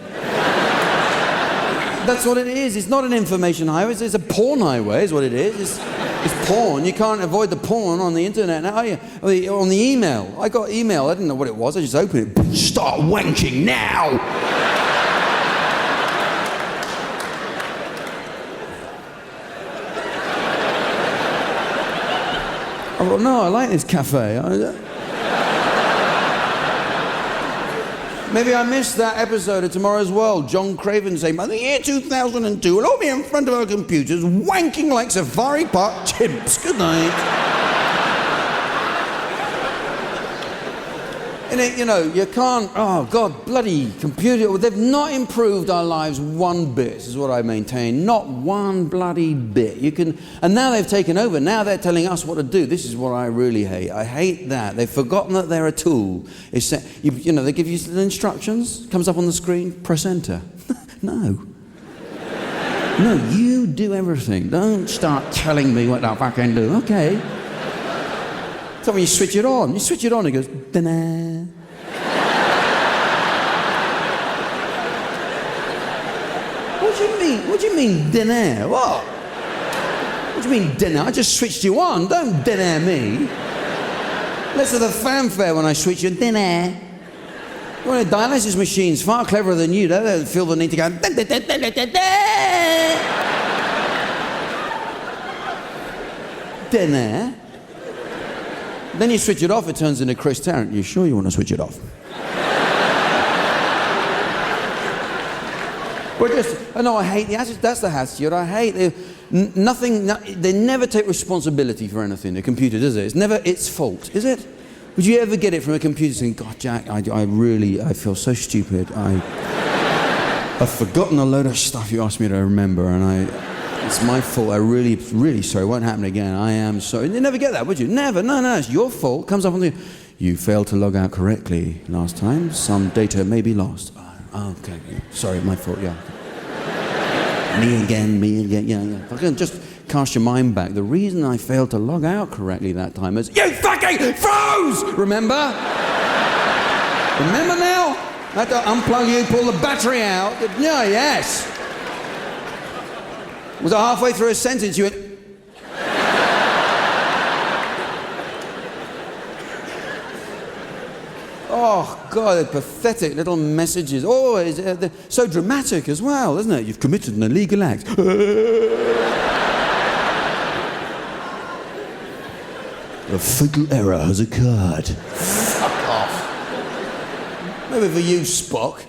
That's what it is. It's not an information highway. It's a porn highway is what it is. It's porn. You can't avoid the porn on the internet now, on the email. I got email. I didn't know what it was. I just opened it. Start wanking now. I thought, no, I like this cafe. Maybe I missed that episode of Tomorrow's World. John Craven saying, by the year 2002, we'll all be in front of our computers wanking like Safari Park chimps. Good night. And you can't, oh God, bloody computer. They've not improved our lives one bit, is what I maintain. Not one bloody bit. And now they've taken over. Now they're telling us what to do. This is what I really hate. I hate that. They've forgotten that they're a tool. They give you the instructions, comes up on the screen, press enter. No. No, you do everything. Don't start telling me what I fucking do. Okay. So when you switch it on, it goes, da-na. What do you mean, dinner? What? What do you mean, dinner? I just switched you on. Don't dinner me. Less of the fanfare when I switch you. Dinner. Well, a dialysis machine's far cleverer than you. They don't feel the need to go. Dinner. Then you switch it off, it turns into Chris Tarrant. You sure you want to switch it off? I hate the attitude. That's the attitude I hate. They never take responsibility for anything, the computer, does it? It's never its fault, is it? Would you ever get it from a computer saying, God, Jack, I feel so stupid. I've forgotten a load of stuff you asked me to remember, and it's my fault. I'm really, really sorry. It won't happen again. I am sorry. You never get that, would you? Never. No, it's your fault. Comes up on the... You failed to log out correctly last time. Some data may be lost. Oh, okay. Sorry, my fault, yeah. Me again, yeah. If I can just cast your mind back. The reason I failed to log out correctly that time is... You fucking froze! Remember? Remember now? I had to unplug you, pull the battery out. Yeah, yes. Was I halfway through a sentence? You went... Oh, God, they're pathetic little messages. Oh, they're so dramatic as well, isn't it? You've committed an illegal act. A fatal error has occurred. Fuck off. Maybe for you, Spock.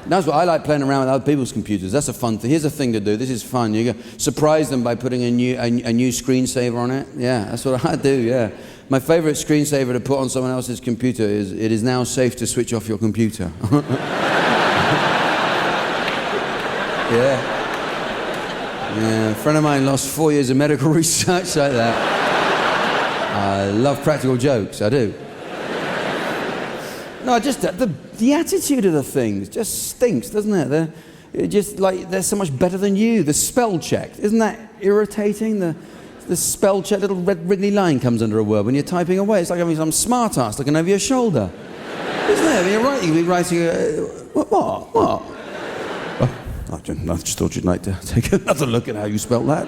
That's what I like, playing around with other people's computers. That's a fun thing. Here's a thing to do. This is fun. You go surprise them by putting a new screensaver on it. Yeah, that's what I do, yeah. My favorite screensaver to put on someone else's computer is, it is now safe to switch off your computer. Yeah. Yeah, a friend of mine lost 4 years of medical research like that. I love practical jokes, I do. No, just the attitude of the things just stinks, doesn't it? They're so much better than you. The spell check, isn't that irritating? The spell check, little red wriggly line comes under a word when you're typing away. It's like having some smart ass looking over your shoulder, isn't it? When you're writing, you'll be writing. What? I just thought you'd like to take another look at how you spelt that.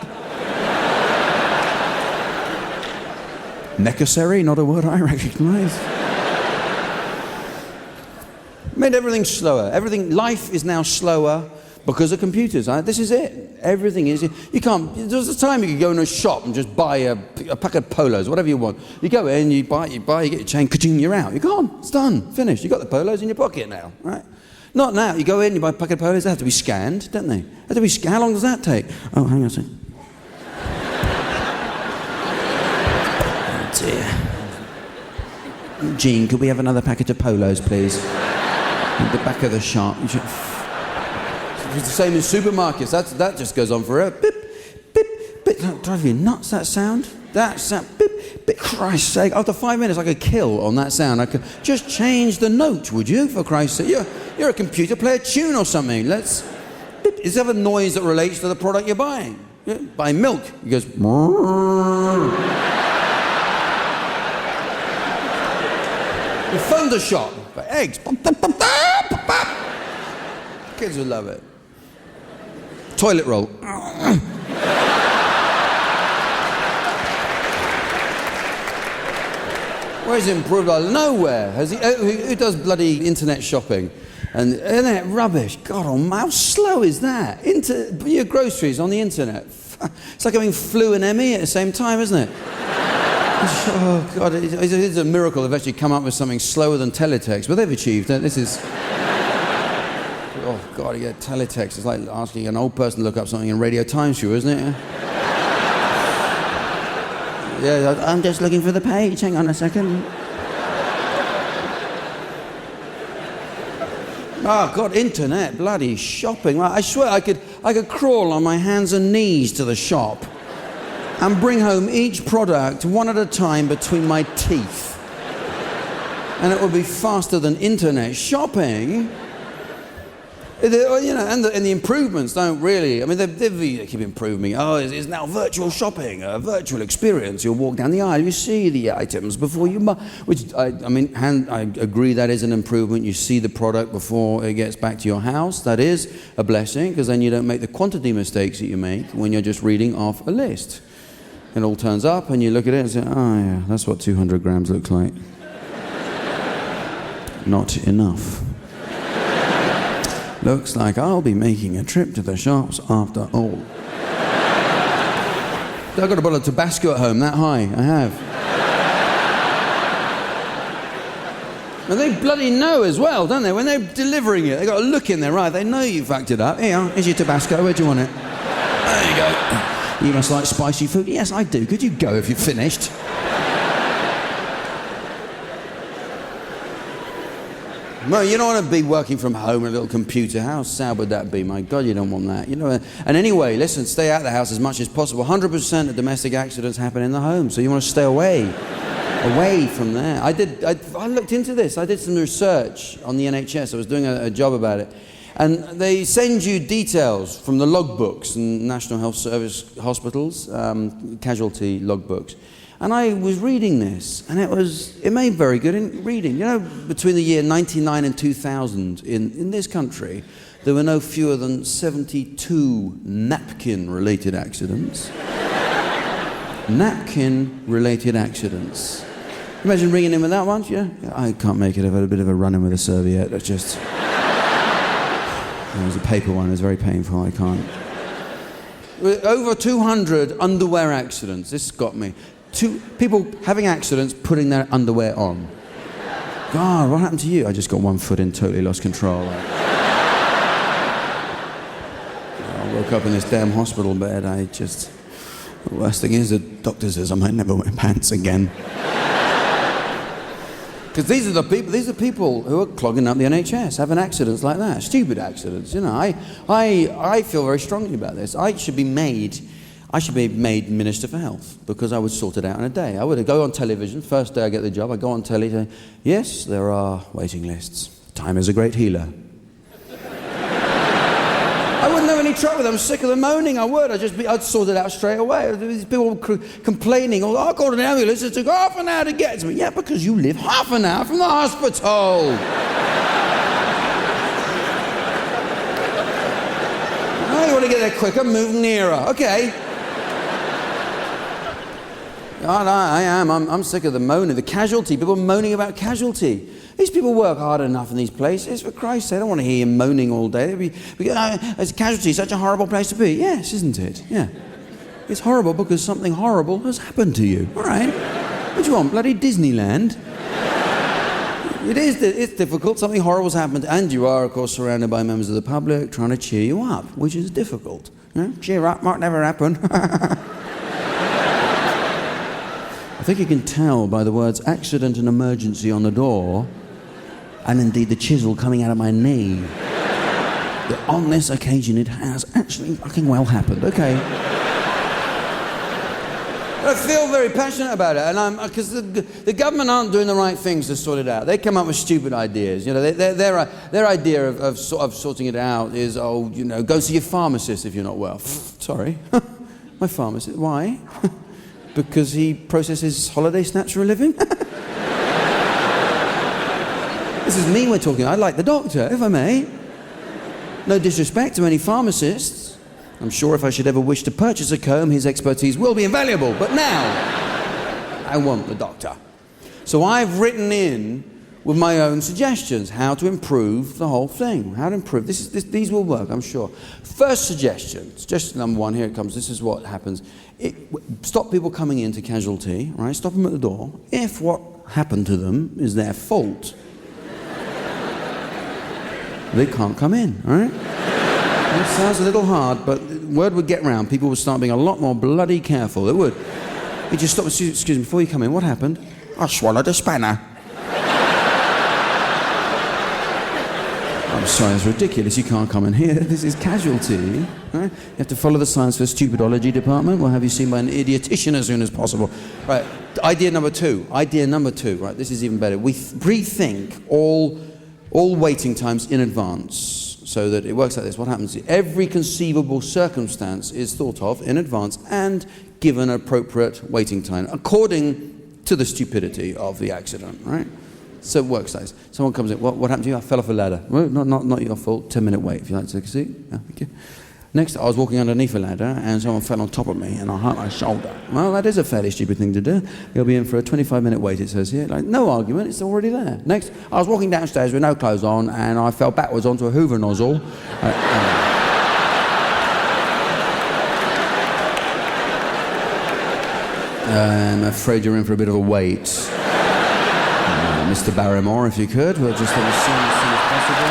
Necessary, not a word I recognise. Made everything slower. Life is now slower. because of computers. This is it. Everything is. You can't. There's a time you could go in a shop and just buy a packet of polos, whatever you want. You go in, you buy, you get your chain, ka-ching, you're out. You're gone. It's done. Finished. You got the polos in your pocket now, right? Not now. You go in, you buy a packet of polos. They have to be scanned, don't they? They have to be scanned. How long does that take? Oh, hang on a second. Oh dear. Jean, could we have another packet of polos, please? At the back of the shop. It's the same in supermarkets. That just goes on forever. Beep, beep, beep. That drive you nuts, that sound? That sound. Beep, beep. Christ's sake. After 5 minutes, I could kill on that sound. I could just change the note, would you, for Christ's sake? You're a computer, play a tune or something. Let's. Beep. Is there a noise that relates to the product you're buying? Yeah, buy milk. He goes. You phoned the shop. For eggs. Kids will love it. Toilet roll. Where's it improved? Nowhere. Who does bloody internet shopping? And internet rubbish. God, how slow is that? Your groceries on the internet. It's like having flu and ME at the same time, isn't it? Oh, God, it's a miracle they've actually come up with something slower than teletext, but they've achieved it. This is... Oh, God, you get teletext. It's like asking an old person to look up something in Radio Times, isn't it? Yeah, I'm just looking for the page. Hang on a second. Oh, God, internet, bloody shopping. I swear I could crawl on my hands and knees to the shop and bring home each product one at a time between my teeth. And it would be faster than internet shopping. You know, and the improvements don't really, I mean, they keep improving. Oh, it's now virtual shopping, a virtual experience. You'll walk down the aisle, you see the items before you buy, which, I agree that is an improvement. You see the product before it gets back to your house. That is a blessing, because then you don't make the quantity mistakes that you make when you're just reading off a list. It all turns up and you look at it and say, oh yeah, that's what 200 grams looks like. Not enough. Looks like I'll be making a trip to the shops after all. I've got a bottle of Tabasco at home, that high, I have. And they bloody know as well, don't they? When they're delivering it, they've got a look in their eye. They know you fucked it up. Here, here's your Tabasco, where do you want it? There you go. You must like spicy food. Yes, I do. Could you go if you're finished? No, you don't want to be working from home in a little computer. How sad would that be? My God, you don't want that. You know. And anyway, listen, stay out of the house as much as possible. 100% of domestic accidents happen in the home, so you want to stay away from there. I looked into this. I did some research on the NHS. I was doing a job about it. And they send you details from the logbooks in National Health Service hospitals, casualty logbooks. And I was reading this, and it made very good in reading. You know, between the year 1999 and 2000, in this country, there were no fewer than 72 napkin-related accidents. Napkin-related accidents. Imagine ringing in with that one, yeah? I can't make it. I've had a bit of a run-in with a serviette. That's just... It was a paper one. It was very painful. I can't. Over 200 underwear accidents. This got me. People having accidents, putting their underwear on. God, what happened to you? I just got one foot in, totally lost control. I woke up in this damn hospital bed. The worst thing is the doctor says I might never wear pants again. Because these are people who are clogging up the NHS, having accidents like that, stupid accidents. You know, I feel very strongly about this. I should be made Minister for Health, because I would sort it out in a day. I would go on television, first day I get the job, I go on telly, say, yes, there are waiting lists. Time is a great healer. I wouldn't have any trouble with it. I'm sick of the moaning. I'd sort it out straight away. These people complaining, oh, I called an ambulance, it took half an hour to get to me. Yeah, because you live half an hour from the hospital. Oh, you want to get there quicker, move nearer. Okay. I am. I'm sick of the moaning. The casualty. People moaning about casualty. These people work hard enough in these places. For Christ's sake, I don't want to hear you moaning all day. It's casualty, such a horrible place to be. Yes, isn't it? Yeah. It's horrible because something horrible has happened to you. All right. What do you want? Bloody Disneyland? It's difficult. Something horrible's happened. And you are, of course, surrounded by members of the public trying to cheer you up, which is difficult. Cheer up, might never happen. I think you can tell by the words accident and emergency on the door, and indeed the chisel coming out of my knee, that on this occasion it has actually fucking well happened. Okay. I feel very passionate about it, and because the government aren't doing the right things to sort it out. They come up with stupid ideas. You know, their idea of sorting it out is, go see your pharmacist if you're not well. Sorry, my pharmacist. Why? Because he processes holiday snacks for a living? This is me we're talking. I'd like the doctor, if I may. No disrespect to any pharmacists. I'm sure if I should ever wish to purchase a comb, his expertise will be invaluable. But now, I want the doctor. So I've written in with my own suggestions, how to improve the whole thing. How to improve. These will work, I'm sure. First suggestion number one, here it comes. This is what happens. Stop people coming into casualty, right? Stop them at the door. If what happened to them is their fault, they can't come in, all right? It sounds a little hard, but word would get round. People would start being a lot more bloody careful. They would. You just stop. Excuse me, before you come in, what happened? I swallowed a spanner. I'm sorry, it's ridiculous. You can't come in here. This is casualty. Right? You have to follow the science for the stupidology department. We'll have you seen by an idiotician as soon as possible. Right. Idea number two. Right. This is even better. We rethink all waiting times in advance. So that it works like this. What happens? Every conceivable circumstance is thought of in advance and given appropriate waiting time according to the stupidity of the accident, right? So it works like this. Someone comes in. What happened to you? I fell off a ladder. Well, not your fault. 10-minute wait if you like to take a seat. Yeah, thank you. Next, I was walking underneath a ladder and someone fell on top of me and I hurt my shoulder. Well, that is a fairly stupid thing to do. You'll be in for a 25-minute wait, it says here. Like, no argument, it's already there. Next, I was walking downstairs with no clothes on and I fell backwards onto a Hoover nozzle. I'm afraid you're in for a bit of a wait. Mr. Barrymore, if you could. We'll just have a scene as soon as possible.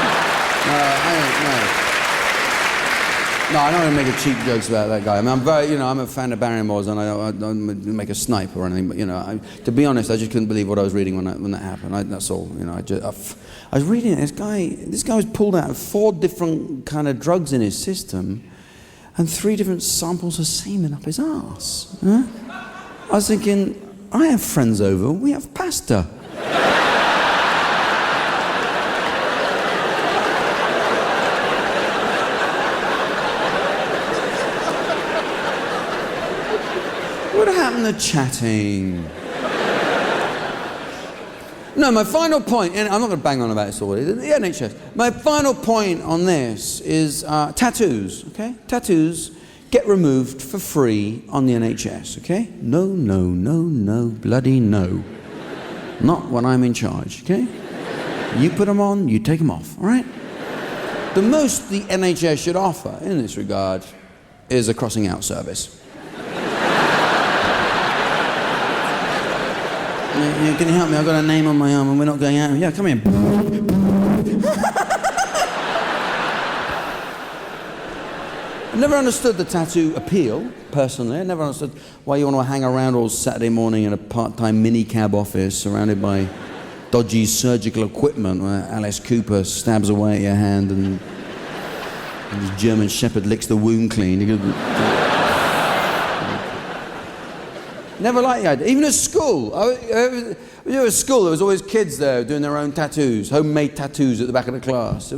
No, I don't want to make cheap jokes about that guy. I mean, I'm a fan of Barrymore's, and I don't make a snipe or anything. But to be honest, I just couldn't believe what I was reading when that happened. That's all. I was reading it. This guy was pulled out of 4 different kind of drugs in his system, and 3 different samples of semen up his arse. Huh? I was thinking, I have friends over. We have pasta. What happened to chatting? No, my final point, and I'm not going to bang on about this already, the NHS. My final point on this is tattoos, okay? Tattoos get removed for free on the NHS, okay? No, bloody no. Not when I'm in charge, okay? You put them on, you take them off, all right? The most the NHS should offer in this regard is a crossing out service. Can you help me? I've got a name on my arm and we're not going out. Yeah, come here. I never understood the tattoo appeal, personally. I never understood why you want to hang around all Saturday morning in a part-time minicab office surrounded by dodgy surgical equipment where Alice Cooper stabs away at your hand and the German Shepherd licks the wound clean. Never liked the idea. Even at school. At school, there was always kids there doing their own tattoos, homemade tattoos at the back of the class.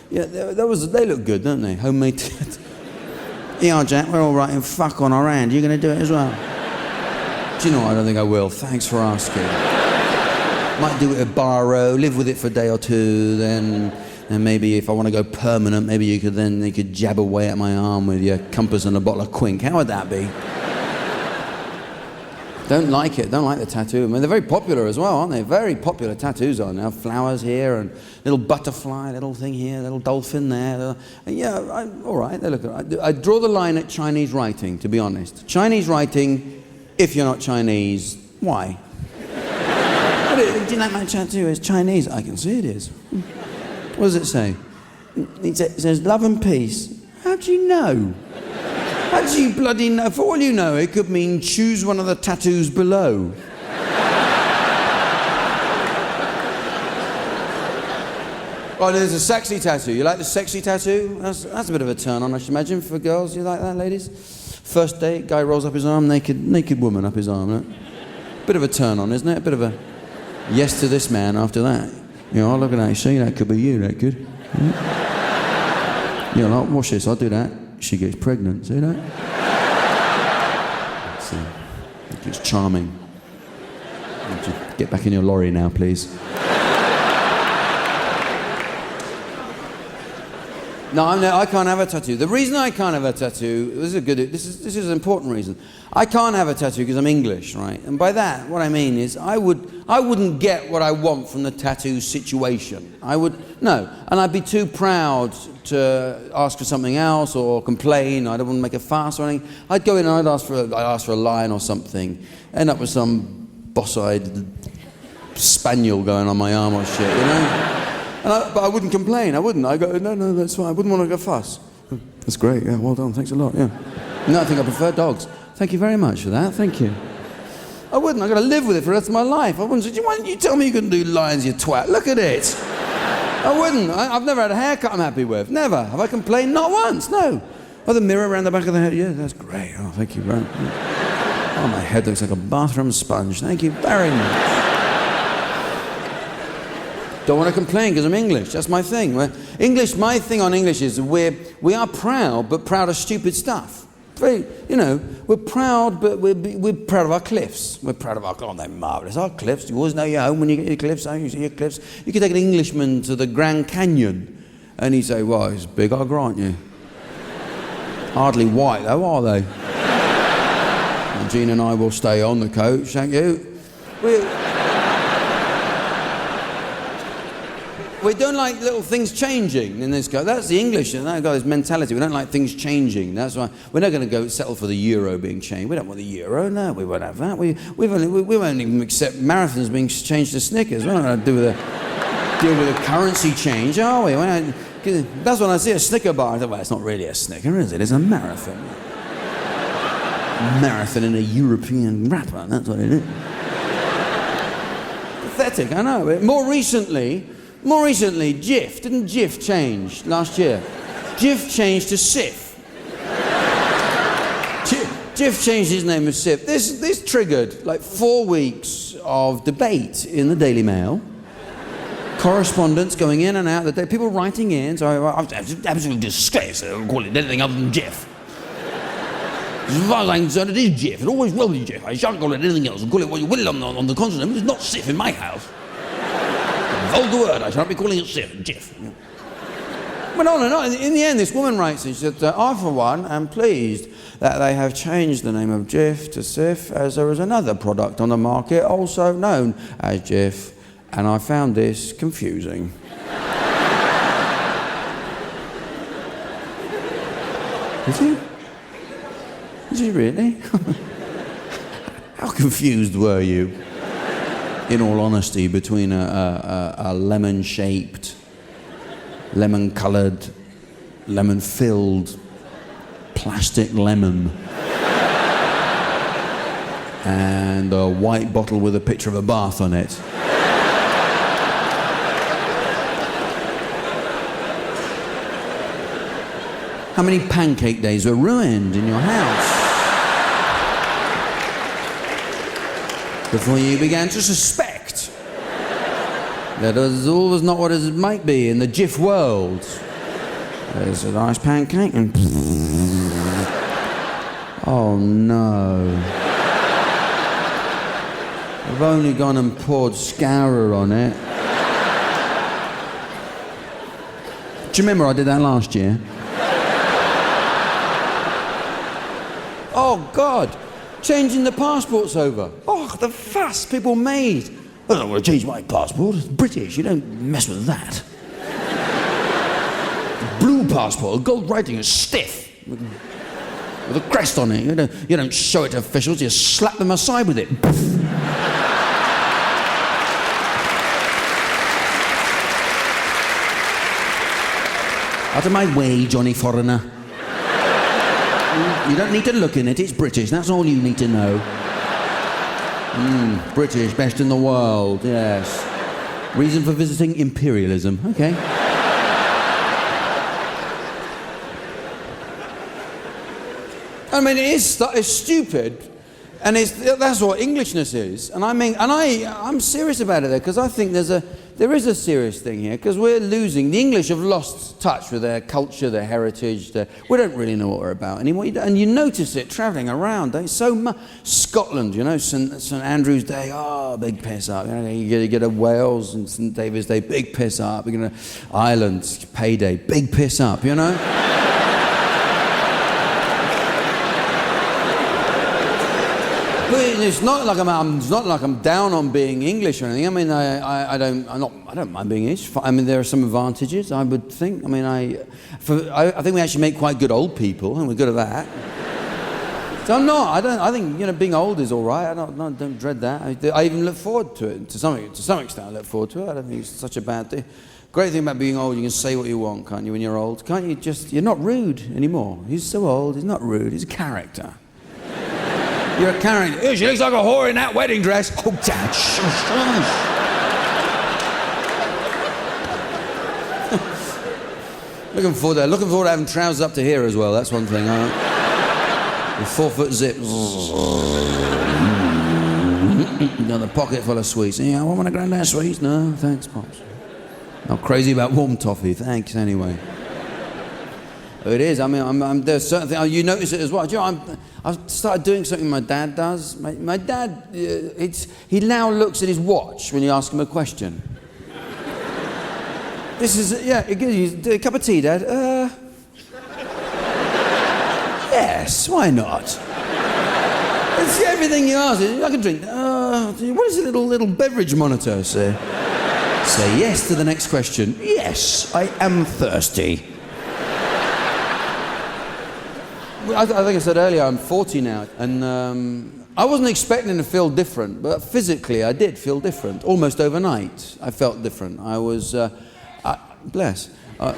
Yeah, they look good, don't they? Homemade tattoos. Yeah, Jack, we're all writing fuck on our hand. You're going to do it as well? Do you know what? I don't think I will. Thanks for asking. Might do it at Barrow, live with it for a day or two, then maybe if I want to go permanent, maybe you could jab away at my arm with your compass and a bottle of Quink. How would that be? Don't like it. Don't like the tattoo. I mean, they're very popular as well, aren't they? Very popular tattoos are now. Flowers here and little butterfly, little thing here, little dolphin there. All right. They look. I draw the line at Chinese writing, to be honest. Chinese writing, if you're not Chinese, why? Do you like my tattoo? It's Chinese. I can see it is. What does it say? It says love and peace. How do you know? How do you bloody know? For all you know, it could mean choose one of the tattoos below. Oh, there's a sexy tattoo. You like the sexy tattoo? That's a bit of a turn on, I should imagine, for girls. You like that, ladies? First date, guy rolls up his arm, naked woman up his arm. Right? Bit of a turn on, isn't it? A bit of a yes to this man after that. You know, oh, look at that. You see, that could be you, that could. Yeah. You know, like, watch this, I'll do that. She gets pregnant, see that? So, it's charming. Get back in your lorry now, please. No, I can't have a tattoo. The reason I can't have a tattoo, this is an important reason. I can't have a tattoo because I'm English, right? And by that, what I mean is I wouldn't get what I want from the tattoo situation. No, and I'd be too proud to ask for something else or complain. I don't want to make a fuss or anything. I'd go in and I'd ask for a line or something, end up with some boss-eyed spaniel going on my arm or shit, you know? But I wouldn't complain, I wouldn't. I'd go, no, that's fine. I wouldn't want to go fuss. That's great, yeah, well done, thanks a lot, yeah. No, I think I prefer dogs. Thank you very much for that, thank you. I wouldn't, I've got to live with it for the rest of my life. I wouldn't say, why don't you tell me you can do lines, you twat? Look at it. I wouldn't. I've never had a haircut I'm happy with, never. Have I complained? Not once, no. Oh, the mirror around the back of the head, yeah, that's great. Oh, thank you very much. Oh, my head looks like a bathroom sponge. Thank you very much. Don't want to complain because I'm English. That's my thing. My thing on English is we are proud, but proud of stupid stuff. We're proud, but we're proud of our cliffs. We're proud of they're marvellous. Our cliffs, you always know your home when you get your cliffs, you see your cliffs. You could take an Englishman to the Grand Canyon and he'd say, well, it's big, I'll grant you. Hardly white though, are they? And Jean and I will stay on the coach, thank you. We don't like little things changing in this guy. That's the English, and that guy's mentality. We don't like things changing. That's why we're not going to go settle for the euro being changed. We don't want the euro. No, we won't have that. We won't even accept marathons being changed to Snickers. We're not going to deal with a currency change, are we? That's when I see a Snicker bar. I thought, well, it's not really a Snicker, is it? It's a marathon. Marathon in a European wrapper. That's what it is. Pathetic, I know. More recently, Jif. Didn't Jif change last year? Jif changed to Sif. Jif changed his name to Sif. This triggered like 4 weeks of debate in the Daily Mail. Correspondents going in and out. People writing in. So I'm absolutely disgraced. I don't call it anything other than Jif. As far as I'm concerned, it is Jif. It always will be Jif. I shan't call it anything else. I'll call it what you will on the continent. It's not Sif in my house. Vulgar word, I shan't be calling it Jif. But on and on. In the end, this woman writes, she said, I, for one, am pleased that they have changed the name of Jif to Sif, as there is another product on the market also known as Jif, and I found this confusing. Is he really? How confused were you? In all honesty, between a lemon-shaped, lemon-coloured, lemon-filled plastic lemon and a white bottle with a picture of a bath on it. How many pancake days were ruined in your house before you began to suspect that all was not what it might be in the Jif world? There's a nice pancake and... Oh no. I've only gone and poured Scourer on it. Do you remember I did that last year? Oh God. changing the passports over. Oh, the fuss people made. I don't want to change my passport. It's British. You don't mess with that. Blue passport, gold writing is stiff. With a crest on it. You don't show it to officials, you slap them aside with it. Out of my way, Johnny Foreigner. You don't need to look in it, it's British, that's all you need to know. British, best in the world, yes. Reason for visiting, imperialism, okay. I mean, it's stupid, and that's what Englishness is. And I mean, I'm serious about it there, because I think there is a serious thing here, because we're losing. The English have lost touch with their culture, their heritage. We don't really know what we're about anymore. And you notice it travelling around. So much. Scotland, you know, St Andrew's Day, big piss up. You know, you get a Wales and St David's Day, big piss up. You're gonna Ireland, payday, big piss up. You know. It's not like I'm down on being English or anything. I mean, I don't mind being English. I mean, there are some advantages, I would think. I mean, I think we actually make quite good old people, and we're good at that. So I think, you know, being old is all right. I don't dread that. I even look forward to it to some extent. I look forward to it. I don't think it's such a bad thing. Great thing about being old, you can say what you want, can't you? When you're old, can't you? You're not rude anymore. He's so old. He's not rude. He's a character. You're a character. Ew, she looks like a whore in that wedding dress. Oh, Dad, shush. Looking forward to having trousers up to here as well. That's one thing. With 4-foot zip. Another pocket full of sweets. Yeah, I want one of Grandad's sweets. No, thanks, Pops. Not crazy about warm toffee. Thanks, anyway. It is. I mean, there's certain things. You notice it as well. Do you know, I've started doing something my dad does. My dad, he now looks at his watch when you ask him a question. This is, yeah, a cup of tea, Dad? Yes, why not? It's everything you ask. I can drink. What is the little beverage monitor say? Say yes to the next question. Yes, I am thirsty. I think I said earlier, I'm 40 now, and I wasn't expecting to feel different, but physically I did feel different. Almost overnight, I felt different. I was, bless. I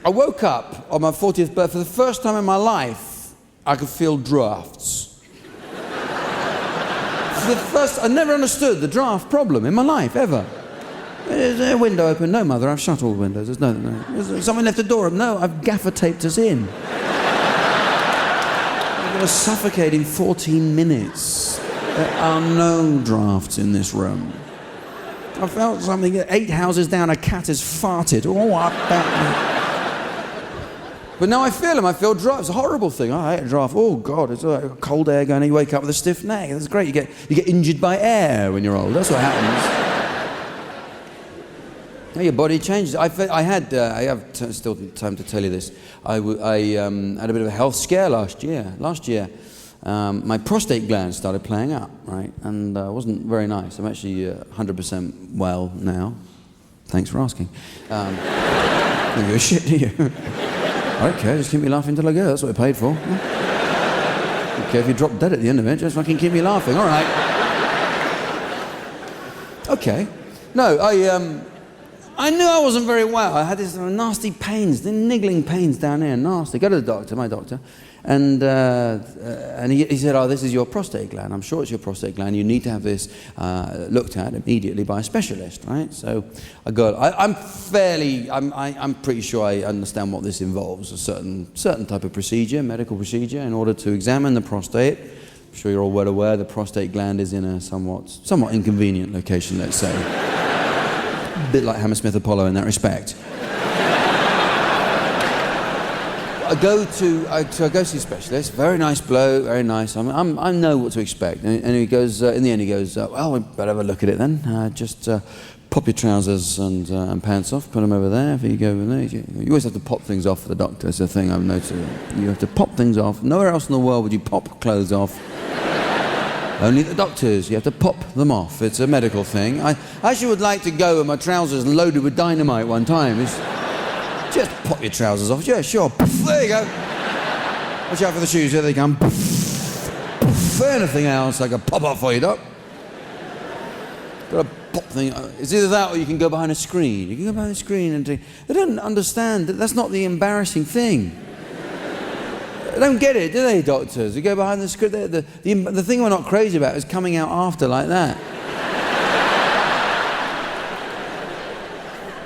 woke up on my 40th birthday. For the first time in my life, I could feel drafts. I never understood the draft problem in my life, ever. Is there a window open? No, Mother, I've shut all the windows. There's no. Someone left the door open? No, I've gaffer taped us in. I'm going to suffocate in 14 minutes. There are no drafts in this room. I felt something. 8 houses down, a cat has farted. Oh, I bet. But now I feel them. I feel drafts. It's a horrible thing. I hate a draft. Oh, God, it's cold air going. You wake up with a stiff neck. That's great. You get injured by air when you're old. That's what happens. Your body changes. I have still time to tell you this. I had a bit of a health scare last year. My prostate gland started playing up, right? And it wasn't very nice. I'm actually 100% well now. Thanks for asking. Don't give a shit, do you? I don't care, just keep me laughing till I go. That's what I paid for. I don't care if you drop dead at the end of it, just fucking keep me laughing. All right. Okay. No, I knew I wasn't very well. I had these nasty pains, the niggling pains down here, nasty. Go to the doctor, my doctor, and he said, "Oh, this is your prostate gland. I'm sure it's your prostate gland. You need to have this looked at immediately by a specialist, right?" So I'm pretty sure I understand what this involves. A certain type of procedure, medical procedure, in order to examine the prostate. I'm sure you're all well aware the prostate gland is in a somewhat inconvenient location, let's say. A bit like Hammersmith Apollo in that respect. I go to see a specialist. Very nice bloke, very nice. I know what to expect. And he goes, in the end, he goes, well, we better have a look at it then. Just pop your trousers and pants off, put them over there. If you go over there, you always have to pop things off for the doctor. It's a thing I've noticed. You have to pop things off. Nowhere else in the world would you pop clothes off. Only the doctors, you have to pop them off. It's a medical thing. I actually would like to go with my trousers loaded with dynamite one time. Just pop your trousers off. Yeah, sure. There you go. Watch out for the shoes. There they come. Anything else I can pop off for you, Doc. Got a pop thing. It's either that or you can go behind a screen. You can go behind a screen and they don't understand that that's not the embarrassing thing. They don't get it, do they, doctors? You go behind the screen. The thing we're not crazy about is coming out after like that.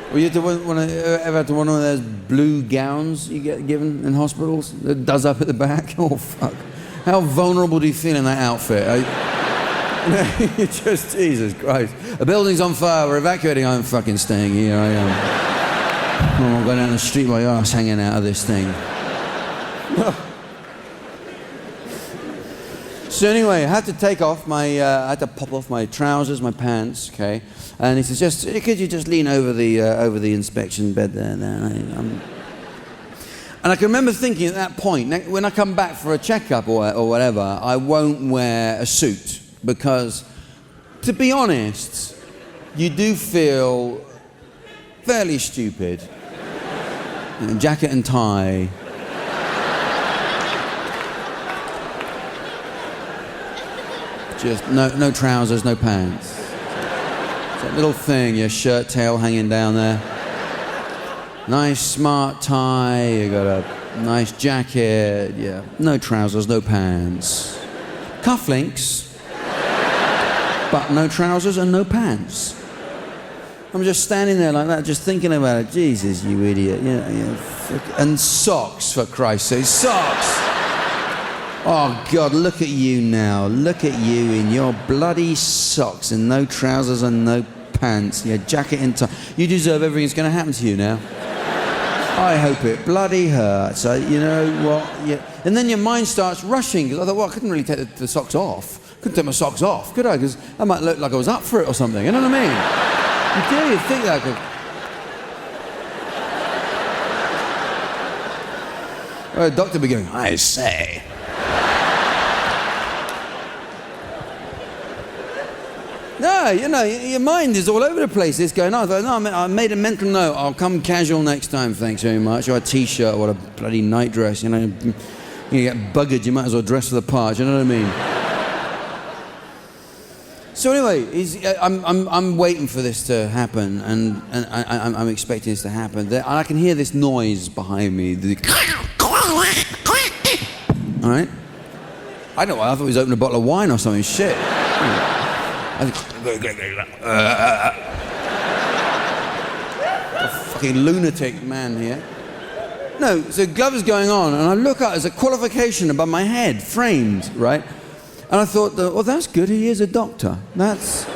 Well, you ever had to one of those blue gowns you get given in hospitals that does up at the back? Oh, fuck. How vulnerable do you feel in that outfit? You just, Jesus Christ. A building's on fire, we're evacuating, I'm fucking staying here, I am. I'm going down the street with my arse hanging out of this thing. So anyway, I had to take off I had to pop off my trousers, my pants, okay? And he says, could you just lean over the inspection bed there? And I can remember thinking at that point, when I come back for a checkup or whatever, I won't wear a suit because, to be honest, you do feel fairly stupid. Jacket and tie. Just no trousers, no pants. It's that little thing, your shirt tail hanging down there. Nice smart tie, you got a nice jacket, yeah. No trousers, no pants. Cufflinks, but no trousers and no pants. I'm just standing there like that, just thinking about it. Jesus, you idiot. And socks, for Christ's sake, socks! Oh, God, look at you now. Look at you in your bloody socks and no trousers and no pants. Your jacket and tie. You deserve everything that's going to happen to you now. I hope it bloody hurts. You know what? Yeah. And then your mind starts rushing. Because I thought, well, I couldn't really take the socks off. Couldn't take my socks off, could I? Because I might look like I was up for it or something. You know what I mean? You think that. Well, the doctor would be going, I say. No, your mind is all over the place. It's going on. I thought, no, I made a mental note. I'll come casual next time, thanks very much. Or a t-shirt or a bloody night dress. You get buggered, you might as well dress for the part. You know what I mean? So anyway, I'm waiting for this to happen, and I'm expecting this to happen. And I can hear this noise behind me. All right? I don't know. I thought he was opening a bottle of wine or something. Shit. A fucking lunatic man here. No, so Glover's going on, and I look up, there's a qualification above my head, framed, right? And I thought, well, that's good, he is a doctor. That's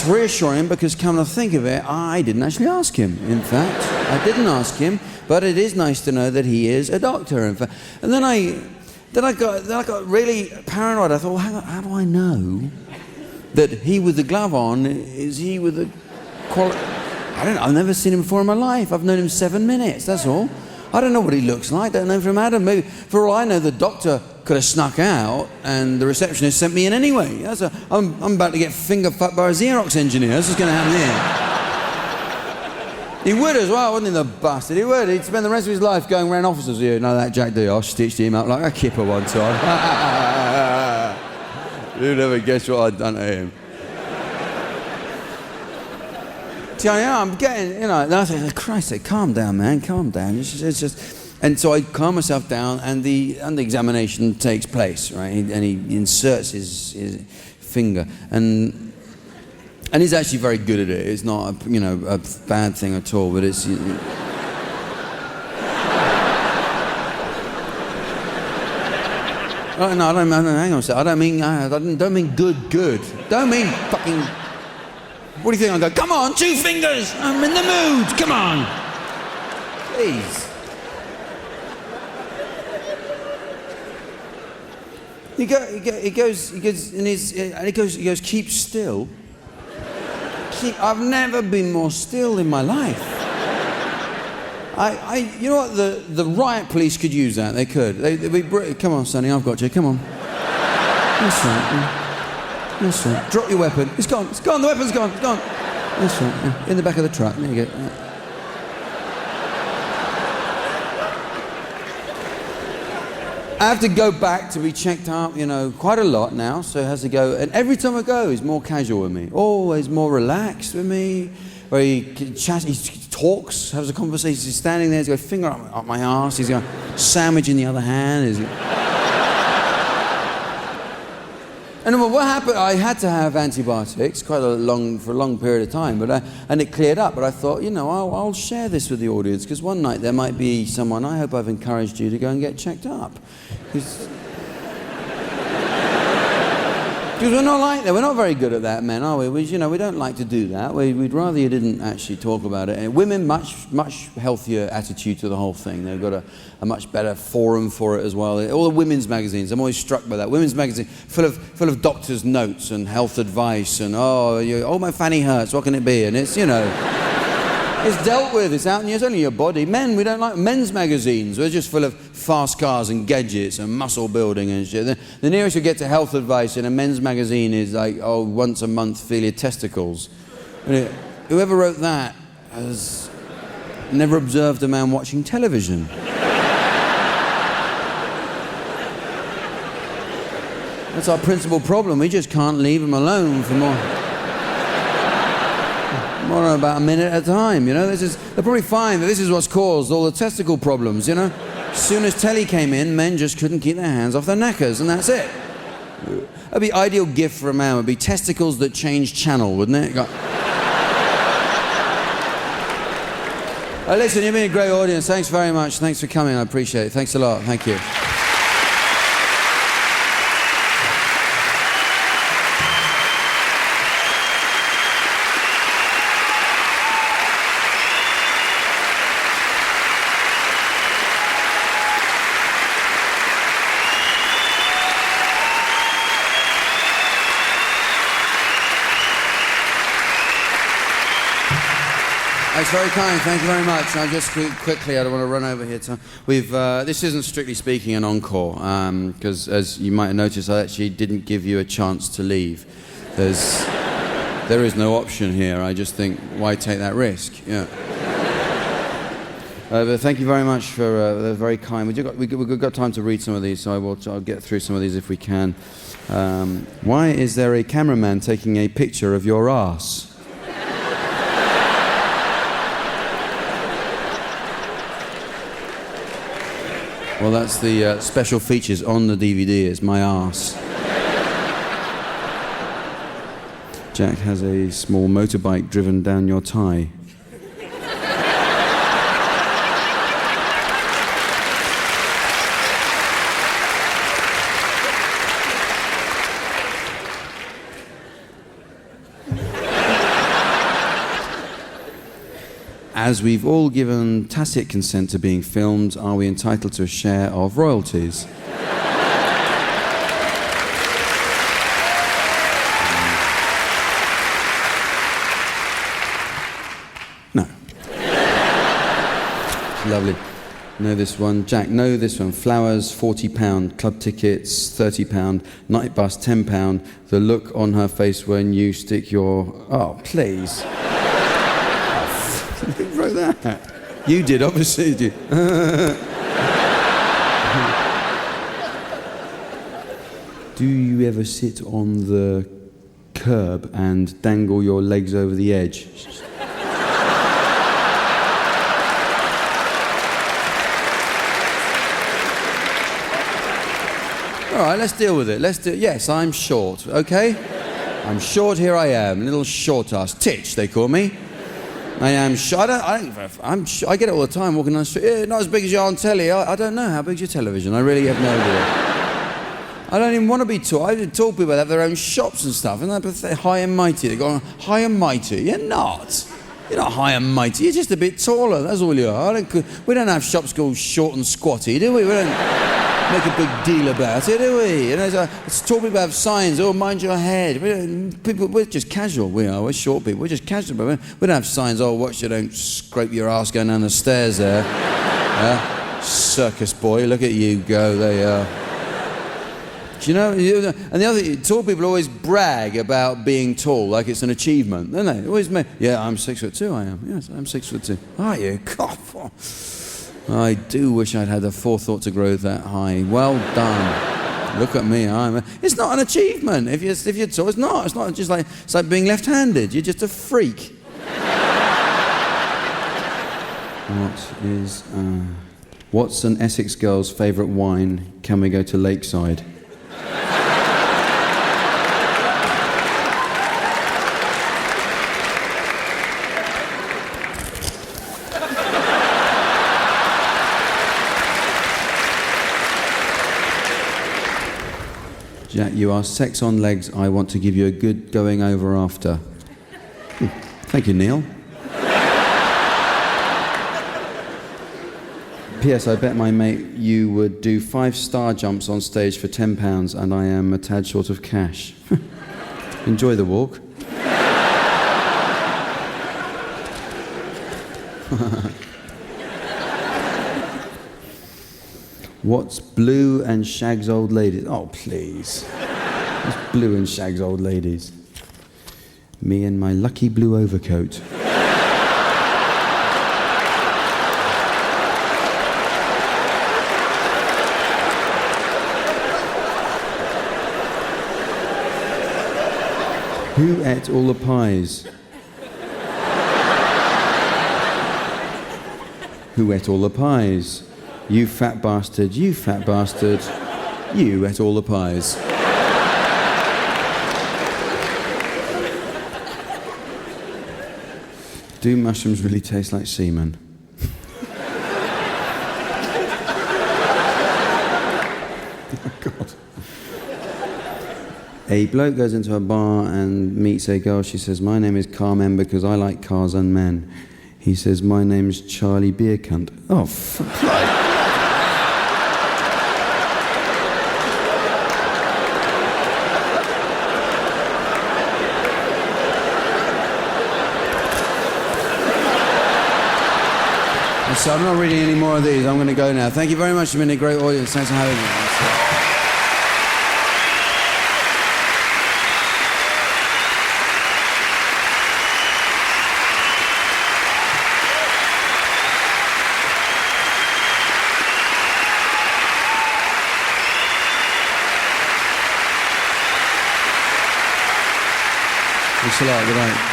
reassuring, because come to think of it, I didn't actually ask him, in fact. I didn't ask him, but it is nice to know that he is a doctor, in fact. And then I got really paranoid. I thought, well, hang on, how do I know that he with the glove on is he with the I don't know, I've never seen him before in my life. I've known him 7 minutes, that's all. I don't know what he looks like, don't know from Adam. Maybe, for all I know, the doctor could have snuck out and the receptionist sent me in anyway. I'm about to get finger fucked by a Xerox engineer. That's what's going to happen here. He would as well, wouldn't he, the bastard? He would. He'd spend the rest of his life going around offices here. No, that Jack D, I stitched him up like a kipper one time. You'd never guess what I'd done to him. See, I'm getting, and I said, Christ, calm down, man, calm down. It's just, and so I calm myself down, and the examination takes place, right? And he inserts his finger, and he's actually very good at it. It's not, a bad thing at all, but it's. Oh, no, hang on a second. I don't mean good. Don't mean fucking. What do you think? I go, come on, 2 fingers. I'm in the mood. Come on, please. He goes, and he goes, keep still. I've never been more still in my life. You know what? The riot police could use that. They could. Come on, Sonny, I've got you. Come on. That's right. That's right. Drop your weapon. It's gone. It's gone. The weapon's gone. It's gone. That's right. Yeah. In the back of the truck. There you go. I have to go back to be checked up, quite a lot now, so it has to go. And every time I go, he's more casual with me. Always more relaxed with me. Where he chats, he talks, has a conversation. He's standing there, he's got a finger up my arse. He's got a sandwich in the other hand. And what happened, I had to have antibiotics for a long period of time, and it cleared up. But I thought, I'll share this with the audience, because one night there might be someone, I hope I've encouraged you to go and get checked up. Because we're not like that. We're not very good at that, men, are we? We don't like to do that. We'd rather you didn't actually talk about it. And women, much healthier attitude to the whole thing. They've got a much better forum for it as well. All the women's magazines, I'm always struck by that. Women's magazine full of doctors' notes and health advice and my fanny hurts. What can it be? And it's it's dealt with. It's out. It's only your body. Men, we don't like men's magazines. We're just full of fast cars and gadgets and muscle building and shit. The nearest you get to health advice in a men's magazine is like, once a month feel your testicles. Whoever wrote that has never observed a man watching television. That's our principal problem. We just can't leave him alone for more than about a minute at a time, They're probably fine that this is what's caused all the testicle problems, As soon as telly came in, men just couldn't keep their hands off their knackers, and that's it. That'd be ideal gift for a man, would be testicles that change channel, wouldn't it? Listen, you've been a great audience. Thanks very much. Thanks for coming. I appreciate it. Thanks a lot. Thank you. That's very kind. Thank you very much. I'll just quickly, I don't want to run over here. This isn't strictly speaking an encore, because as you might have noticed, I actually didn't give you a chance to leave. There is no option here. I just think, why take that risk? Yeah. But thank you very much for they're very kind. We've got time to read some of these, so I'll get through some of these if we can. Why is there a cameraman taking a picture of your arse? Well, that's the special features on the DVD. It's my arse. Jack has a small motorbike driven down your tie. As we've all given tacit consent to being filmed, are we entitled to a share of royalties? No. Lovely. Know this one. Jack, know this one. Flowers, £40. Club tickets, £30. Night bus, £10. The look on her face when you stick your... Oh, please. Who wrote that? You did, obviously, did you? Do you ever sit on the curb and dangle your legs over the edge? All right, let's deal with it. Yes, I'm short, okay? I'm short, here I am. Little short ass. Titch, they call me. I am short. I get it all the time walking on the street. Yeah, not as big as you are on telly. I don't know. How big's your television? I really have no idea. I don't even want to be tall. I tall people that have their own shops and stuff, and they're high and mighty. They go, high and mighty. You're not. You're not high and mighty. You're just a bit taller. That's all you are. We don't have shops called short and squatty, do we? We don't. make a big deal about it, do we? You know, it's tall people have signs, oh, mind your head. We're just casual, we are. We're short people. We're just casual. But we don't have signs, oh, watch you don't scrape your ass going down the stairs there. Circus boy, look at you go, there you are. Do you know? And the other, tall people always brag about being tall, like it's an achievement, don't they? Always make, yeah, I'm 6'2", I am. Yes, I'm 6'2". Are you? God, I do wish I'd had the forethought to grow that high. Well done. Look at me. It's not an achievement. If you're tall, it's not. It's not just like, it's like being left-handed. You're just a freak. What's an Essex girl's favourite wine? Can we go to Lakeside? Jack, you are sex on legs. I want to give you a good going over after. Thank you, Neil. P.S. I bet my mate you would do 5 star jumps on stage for £10 and I am a tad short of cash. Enjoy the walk. What's Blue and Shag's old ladies? Oh, please. What's Blue and Shag's old ladies? Me and my lucky blue overcoat. Who ate all the pies? Who ate all the pies? You fat bastard, you fat bastard. You ate all the pies. Do mushrooms really taste like semen? Oh, God. A bloke goes into a bar and meets a girl. She says, my name is Carmen because I like cars and men. He says, my name's Charlie Beer Cunt. Oh, So I'm not reading any more of these. I'm going to go now. Thank you very much. You've been a great audience. Thanks for having me. Thanks a lot. Good night.